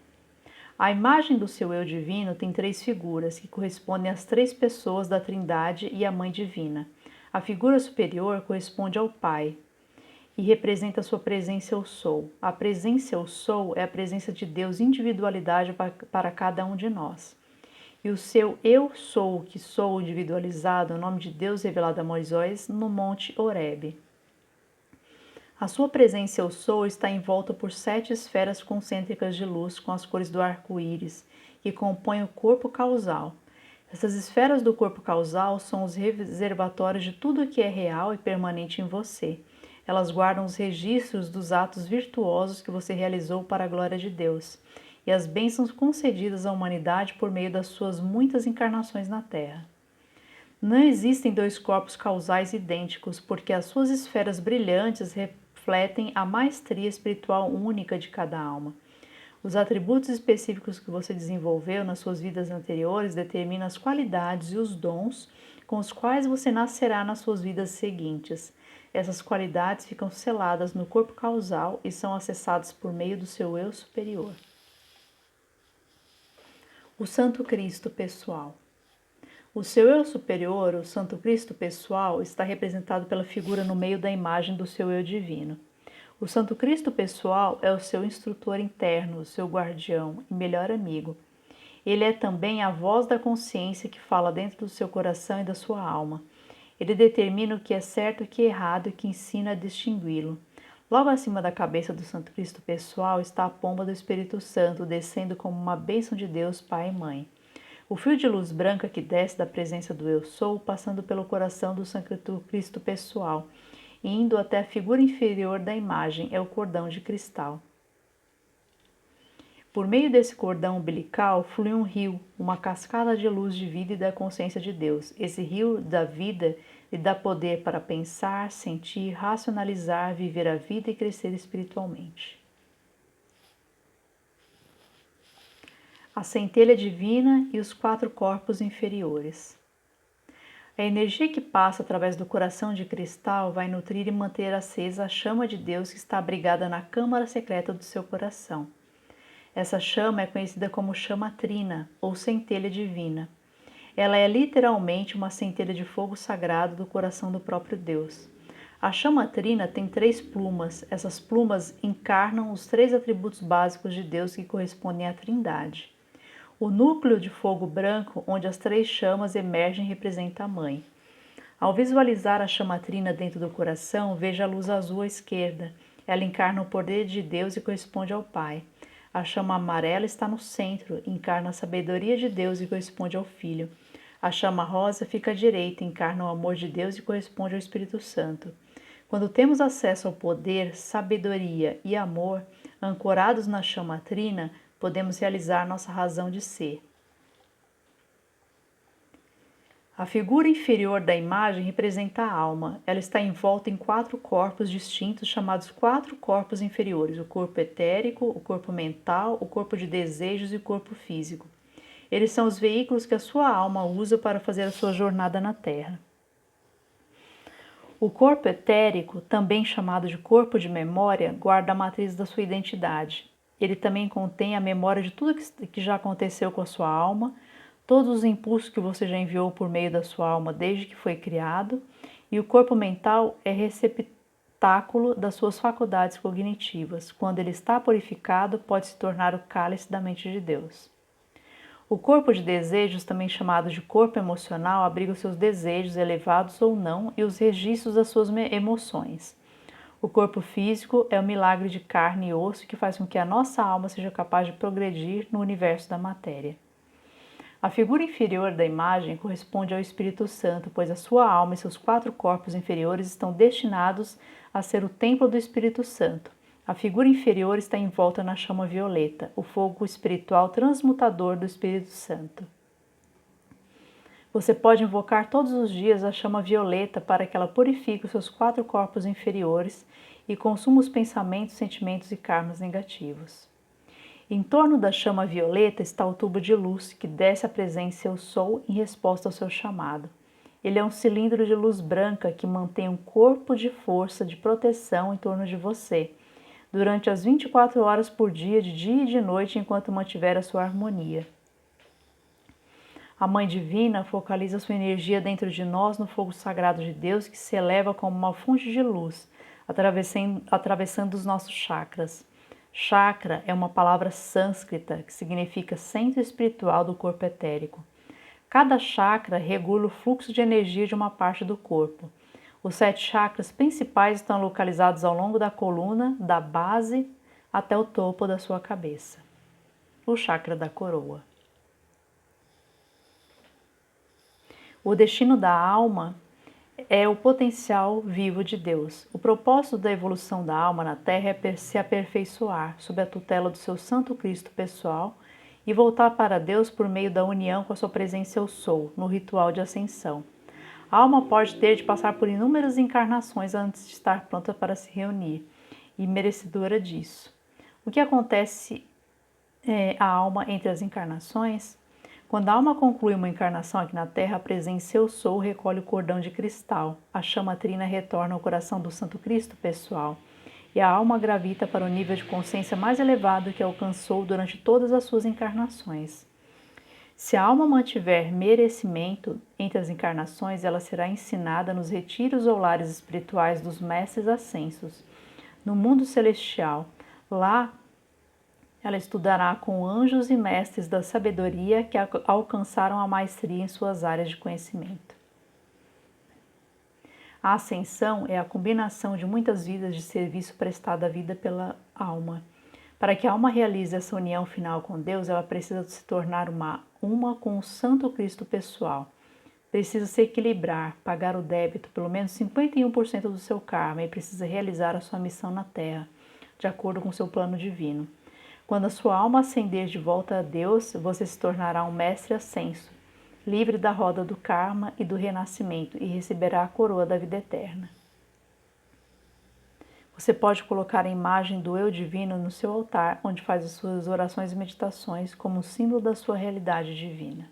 A imagem do seu eu divino tem 3 figuras que correspondem às 3 pessoas da Trindade e à Mãe Divina. A figura superior corresponde ao Pai e representa a sua presença eu sou. A presença eu sou é a presença de Deus, individualidade para cada um de nós. E o seu eu sou, que sou individualizado, o nome de Deus revelado a Moisés no Monte Horebe. A sua presença eu sou está envolta por 7 esferas concêntricas de luz com as cores do arco-íris, que compõem o corpo causal. Essas esferas do corpo causal são os reservatórios de tudo o que é real e permanente em você. Elas guardam os registros dos atos virtuosos que você realizou para a glória de Deus e as bênçãos concedidas à humanidade por meio das suas muitas encarnações na Terra. Não existem 2 corpos causais idênticos, porque as suas esferas brilhantes refletem a maestria espiritual única de cada alma. Os atributos específicos que você desenvolveu nas suas vidas anteriores determinam as qualidades e os dons com os quais você nascerá nas suas vidas seguintes. Essas qualidades ficam seladas no corpo causal e são acessadas por meio do seu eu superior. O Santo Cristo pessoal. O seu eu superior, o Santo Cristo pessoal, está representado pela figura no meio da imagem do seu eu divino. O Santo Cristo pessoal é o seu instrutor interno, o seu guardião e melhor amigo. Ele é também a voz da consciência que fala dentro do seu coração e da sua alma. Ele determina o que é certo e o que é errado e que ensina a distingui-lo. Logo acima da cabeça do Santo Cristo pessoal está a pomba do Espírito Santo, descendo como uma bênção de Deus, Pai e Mãe. O fio de luz branca que desce da presença do Eu Sou, passando pelo coração do Santo Cristo pessoal, e indo até a figura inferior da imagem, é o cordão de cristal. Por meio desse cordão umbilical flui um rio, uma cascada de luz de vida e da consciência de Deus. Esse rio da vida lhe dá poder para pensar, sentir, racionalizar, viver a vida e crescer espiritualmente. A centelha divina e os 4 corpos inferiores. A energia que passa através do coração de cristal vai nutrir e manter acesa a chama de Deus que está abrigada na câmara secreta do seu coração. Essa chama é conhecida como chama trina, ou centelha divina. Ela é literalmente uma centelha de fogo sagrado do coração do próprio Deus. A chama trina tem 3 plumas. Essas plumas encarnam os 3 atributos básicos de Deus que correspondem à Trindade. O núcleo de fogo branco, onde as 3 chamas emergem, representa a Mãe. Ao visualizar a chama trina dentro do coração, veja a luz azul à esquerda. Ela encarna o poder de Deus e corresponde ao Pai. A chama amarela está no centro, encarna a sabedoria de Deus e corresponde ao Filho. A chama rosa fica à direita, encarna o amor de Deus e corresponde ao Espírito Santo. Quando temos acesso ao poder, sabedoria e amor, ancorados na chama trina, podemos realizar nossa razão de ser. A figura inferior da imagem representa a alma. Ela está envolta em 4 corpos distintos, chamados 4 corpos inferiores: o corpo etérico, o corpo mental, o corpo de desejos e o corpo físico. Eles são os veículos que a sua alma usa para fazer a sua jornada na Terra. O corpo etérico, também chamado de corpo de memória, guarda a matriz da sua identidade. Ele também contém a memória de tudo que já aconteceu com a sua alma, todos os impulsos que você já enviou por meio da sua alma desde que foi criado, e o corpo mental é receptáculo das suas faculdades cognitivas. Quando ele está purificado, pode se tornar o cálice da mente de Deus. O corpo de desejos, também chamado de corpo emocional, abriga os seus desejos, elevados ou não, e os registros das suas emoções. O corpo físico é o milagre de carne e osso que faz com que a nossa alma seja capaz de progredir no universo da matéria. A figura inferior da imagem corresponde ao Espírito Santo, pois a sua alma e seus 4 corpos inferiores estão destinados a ser o templo do Espírito Santo. A figura inferior está envolta na chama violeta, o fogo espiritual transmutador do Espírito Santo. Você pode invocar todos os dias a chama violeta para que ela purifique os seus 4 corpos inferiores e consuma os pensamentos, sentimentos e karmas negativos. Em torno da chama violeta está o tubo de luz que desce a presença em seu sol em resposta ao seu chamado. Ele é um cilindro de luz branca que mantém um corpo de força de proteção em torno de você, durante as 24 horas por dia, de dia e de noite, enquanto mantiver a sua harmonia. A Mãe Divina focaliza sua energia dentro de nós no fogo sagrado de Deus que se eleva como uma fonte de luz, atravessando os nossos chakras. Chakra é uma palavra sânscrita que significa centro espiritual do corpo etérico. Cada chakra regula o fluxo de energia de uma parte do corpo. Os 7 chakras principais estão localizados ao longo da coluna, da base até o topo da sua cabeça. O chakra da coroa. O destino da alma é o potencial vivo de Deus. O propósito da evolução da alma na Terra é se aperfeiçoar sob a tutela do seu Santo Cristo pessoal e voltar para Deus por meio da união com a sua presença Eu Sou, no ritual de ascensão. A alma pode ter de passar por inúmeras encarnações antes de estar pronta para se reunir, e merecedora disso. O que acontece à alma entre as encarnações? Quando a alma conclui uma encarnação aqui na Terra, a presença Eu Sou recolhe o cordão de cristal. A chama trina retorna ao coração do Santo Cristo pessoal, e a alma gravita para o nível de consciência mais elevado que alcançou durante todas as suas encarnações. Se a alma mantiver merecimento entre as encarnações, ela será ensinada nos retiros ou lares espirituais dos mestres ascensos, no mundo celestial. Lá, ela estudará com anjos e mestres da sabedoria que alcançaram a maestria em suas áreas de conhecimento. A ascensão é a combinação de muitas vidas de serviço prestado à vida pela alma. Para que a alma realize essa união final com Deus, ela precisa se tornar uma com o Santo Cristo pessoal. Precisa se equilibrar, pagar o débito, pelo menos 51% do seu karma, e precisa realizar a sua missão na Terra, de acordo com seu plano divino. Quando a sua alma ascender de volta a Deus, você se tornará um mestre ascenso. livre da roda do karma e do renascimento, e receberá a coroa da vida eterna. Você pode colocar a imagem do Eu Divino no seu altar, onde faz as suas orações e meditações como símbolo da sua realidade divina.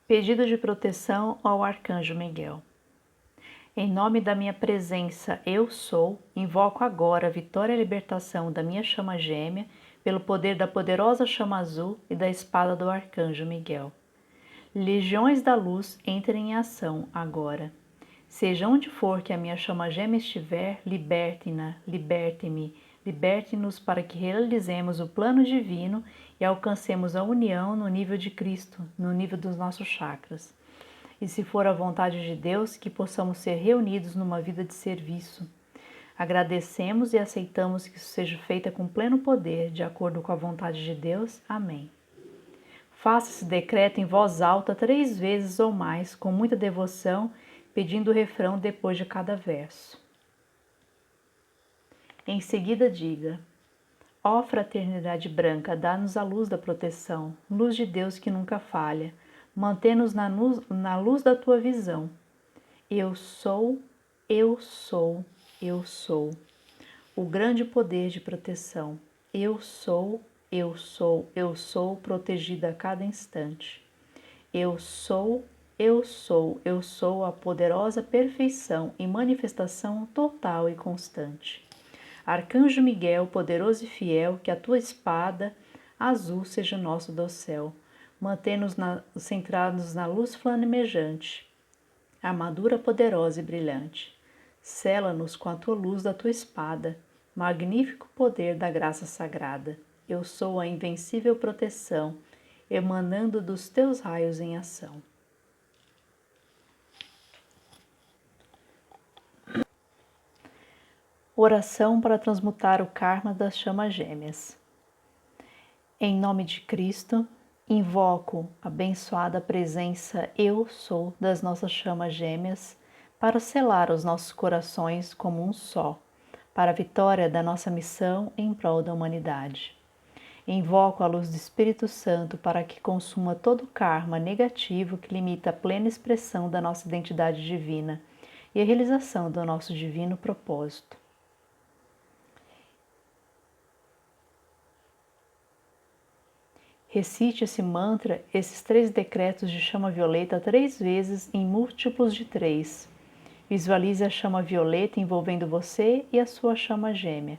Pedido de proteção ao Arcanjo Miguel. Em nome da minha presença, eu sou, invoco agora a vitória e a libertação da minha chama gêmea, pelo poder da poderosa chama azul e da espada do Arcanjo Miguel. Legiões da luz entrem em ação agora. Seja onde for que a minha chama gêmea estiver, liberte-na, liberte-me, liberte-nos para que realizemos o plano divino e alcancemos a união no nível de Cristo, no nível dos nossos chakras. E se for a vontade de Deus, que possamos ser reunidos numa vida de serviço. Agradecemos e aceitamos que isso seja feito com pleno poder, de acordo com a vontade de Deus. Amém. Faça esse decreto em voz alta 3 vezes ou mais, com muita devoção, pedindo o refrão depois de cada verso. Em seguida diga: ó fraternidade branca, dá-nos a luz da proteção, luz de Deus que nunca falha, mantê-nos na luz da tua visão. Eu sou, eu sou, eu sou. O grande poder de proteção. Eu sou, eu sou, eu sou, protegida a cada instante. Eu sou, eu sou, eu sou a poderosa perfeição e manifestação total e constante. Arcanjo Miguel, poderoso e fiel, que a tua espada azul seja nosso dossel. Mantê-nos centrados na luz flamejante, armadura poderosa e brilhante. Sela-nos com a tua luz da tua espada, magnífico poder da graça sagrada. Eu sou a invencível proteção, emanando dos teus raios em ação. Oração para transmutar o karma das chamas gêmeas. Em nome de Cristo, invoco a abençoada presença Eu Sou das nossas chamas gêmeas para selar os nossos corações como um só, para a vitória da nossa missão em prol da humanidade. Invoco a luz do Espírito Santo para que consuma todo o karma negativo que limita a plena expressão da nossa identidade divina e a realização do nosso divino propósito. Recite esse mantra, esses 3 decretos de chama violeta 3 vezes em múltiplos de 3. Visualize a chama violeta envolvendo você e a sua chama gêmea.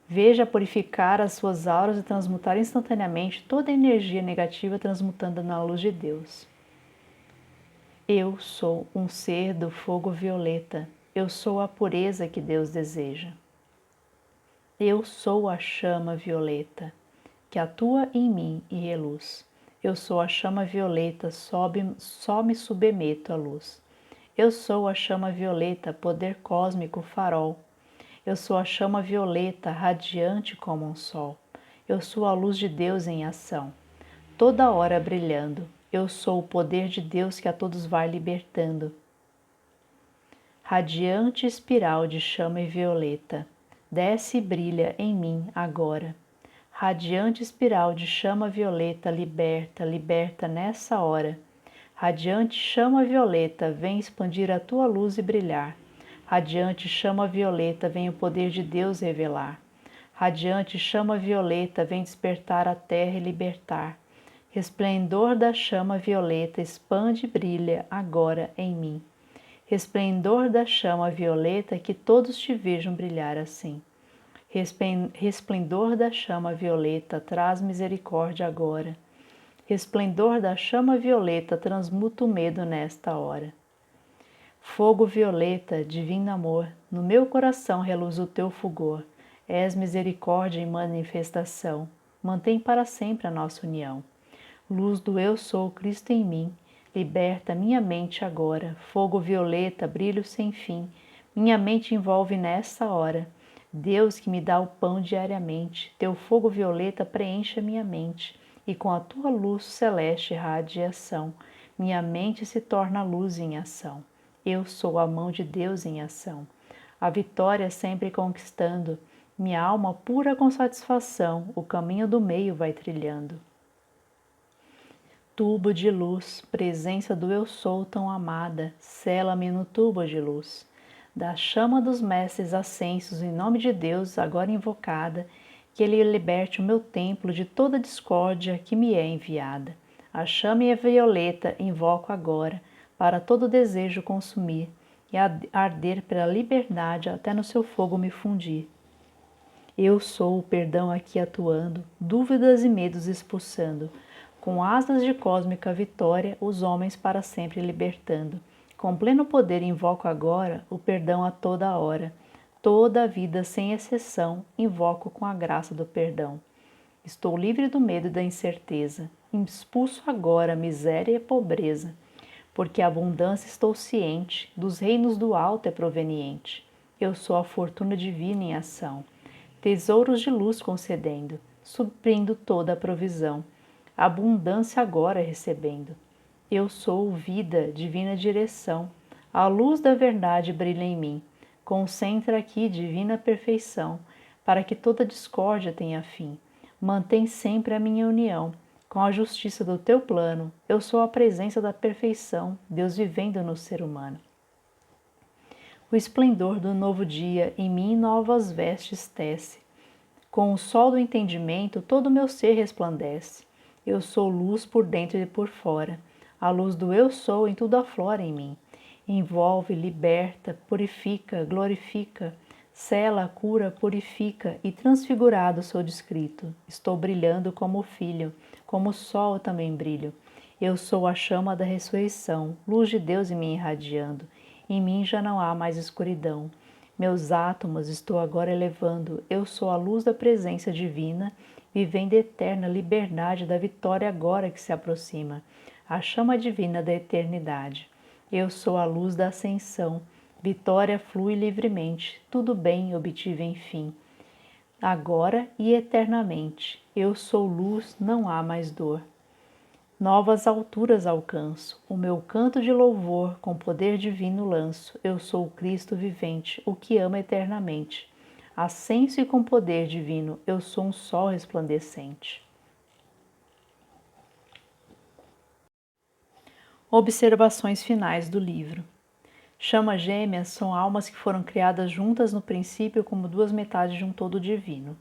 Veja purificar as suas auras e transmutar instantaneamente toda a energia negativa, transmutando na luz de Deus. Eu sou um ser do fogo violeta. Eu sou a pureza que Deus deseja. Eu sou a chama violeta, que atua em mim e reluz. Eu sou a chama violeta, só me submeto à luz. Eu sou a chama violeta, poder cósmico, farol. Eu sou a chama violeta, radiante como um sol. Eu sou a luz de Deus em ação, toda hora brilhando. Eu sou o poder de Deus que a todos vai libertando. Radiante espiral de chama violeta, desce e brilha em mim agora. Radiante espiral de chama violeta, liberta, liberta nessa hora. Radiante chama violeta, vem expandir a tua luz e brilhar. Radiante chama violeta, vem o poder de Deus revelar. Radiante chama violeta, vem despertar a terra e libertar. Resplendor da chama violeta, expande e brilha agora em mim. Resplendor da chama violeta, que todos te vejam brilhar assim. Resplendor da chama violeta, traz misericórdia agora. Resplendor da chama violeta, transmuta o medo nesta hora. Fogo violeta, divino amor, no meu coração reluz o teu fulgor. És misericórdia em manifestação, mantém para sempre a nossa união. Luz do eu sou, Cristo em mim, liberta minha mente agora. Fogo violeta, brilho sem fim, minha mente envolve nessa hora. Deus que me dá o pão diariamente, teu fogo violeta preenche a minha mente, e com a tua luz celeste radiação, minha mente se torna luz em ação. Eu sou a mão de Deus em ação, a vitória sempre conquistando, Minha alma pura com satisfação, o caminho do meio vai trilhando. Tubo de luz, presença do eu sou tão amada, sela-me no tubo de luz. Da chama dos mestres ascensos, em nome de Deus, agora invocada, que Ele liberte o meu templo de toda discórdia que me é enviada. A chama e a violeta invoco agora, para todo desejo consumir, e arder pela liberdade até no seu fogo me fundir. Eu sou o perdão aqui atuando, dúvidas e medos expulsando, com asas de cósmica vitória, os homens para sempre libertando. Com pleno poder invoco agora o perdão a toda hora. Toda a vida, sem exceção, invoco com a graça do perdão. Estou livre do medo e da incerteza. Expulso agora a miséria e a pobreza, porque a abundância estou ciente, dos reinos do alto é proveniente. Eu sou a fortuna divina em ação, tesouros de luz concedendo, suprindo toda a provisão, abundância agora recebendo. Eu sou vida, divina direção, a luz da verdade brilha em mim, concentra aqui divina perfeição, para que toda discórdia tenha fim. Mantém sempre a minha união, com a justiça do teu plano, eu sou a presença da perfeição, Deus vivendo no ser humano. O esplendor do novo dia em mim novas vestes tece. Com o sol do entendimento todo o meu ser resplandece. Eu sou luz por dentro e por fora. A luz do eu sou em tudo aflora em mim. Envolve, liberta, purifica, glorifica, sela, cura, purifica e transfigurado sou descrito. Estou brilhando como o filho, como o sol também brilho. Eu sou a chama da ressurreição, luz de Deus em mim irradiando. Em mim já não há mais escuridão. Meus átomos estou agora elevando. Eu sou a luz da presença divina, vivendo eterna liberdade da vitória agora que se aproxima, a chama divina da eternidade. Eu sou a luz da ascensão. Vitória flui livremente. Tudo bem obtive enfim. Agora e eternamente. Eu sou luz, não há mais dor. Novas alturas alcanço, o meu canto de louvor com poder divino lanço. Eu sou o Cristo vivente, o que ama eternamente. Ascenso e com poder divino, eu sou um sol resplandecente. Observações finais do livro. Chamas gêmeas são almas que foram criadas juntas no princípio como duas metades de um todo divino.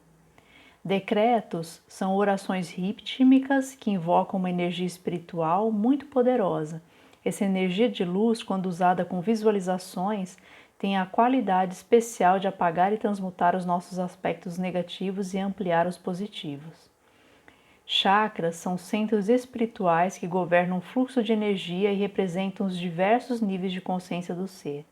Decretos são orações rítmicas que invocam uma energia espiritual muito poderosa. Essa energia de luz, quando usada com visualizações, tem a qualidade especial de apagar e transmutar os nossos aspectos negativos e ampliar os positivos. Chakras são centros espirituais que governam o fluxo de energia e representam os diversos níveis de consciência do ser.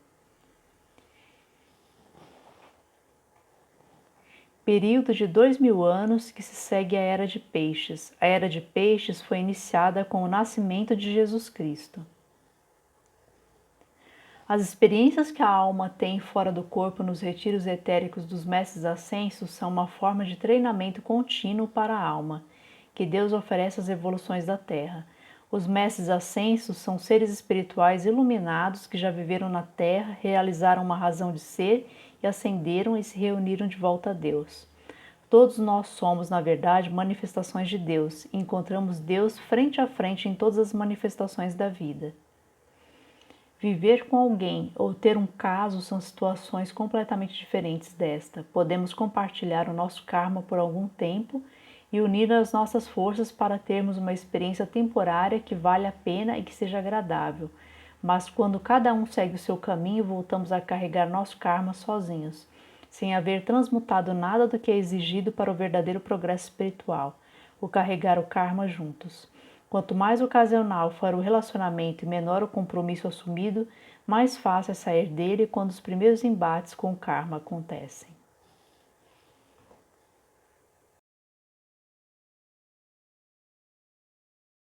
Período de 2000 anos que se segue à Era de Peixes. A Era de Peixes foi iniciada com o nascimento de Jesus Cristo. As experiências que a alma tem fora do corpo nos retiros etéricos dos mestres ascensos são uma forma de treinamento contínuo para a alma, que Deus oferece às evoluções da Terra. Os mestres ascensos são seres espirituais iluminados que já viveram na Terra, realizaram uma razão de ser e ascenderam e se reuniram de volta a Deus. Todos nós somos, na verdade, manifestações de Deus e encontramos Deus frente a frente em todas as manifestações da vida. Viver com alguém ou ter um caso são situações completamente diferentes desta. Podemos compartilhar o nosso karma por algum tempo e unir as nossas forças para termos uma experiência temporária que vale a pena e que seja agradável. Mas quando cada um segue o seu caminho, voltamos a carregar nosso karma sozinhos, sem haver transmutado nada do que é exigido para o verdadeiro progresso espiritual, o carregar o karma juntos. Quanto mais ocasional for o relacionamento e menor o compromisso assumido, mais fácil é sair dele quando os primeiros embates com o karma acontecem.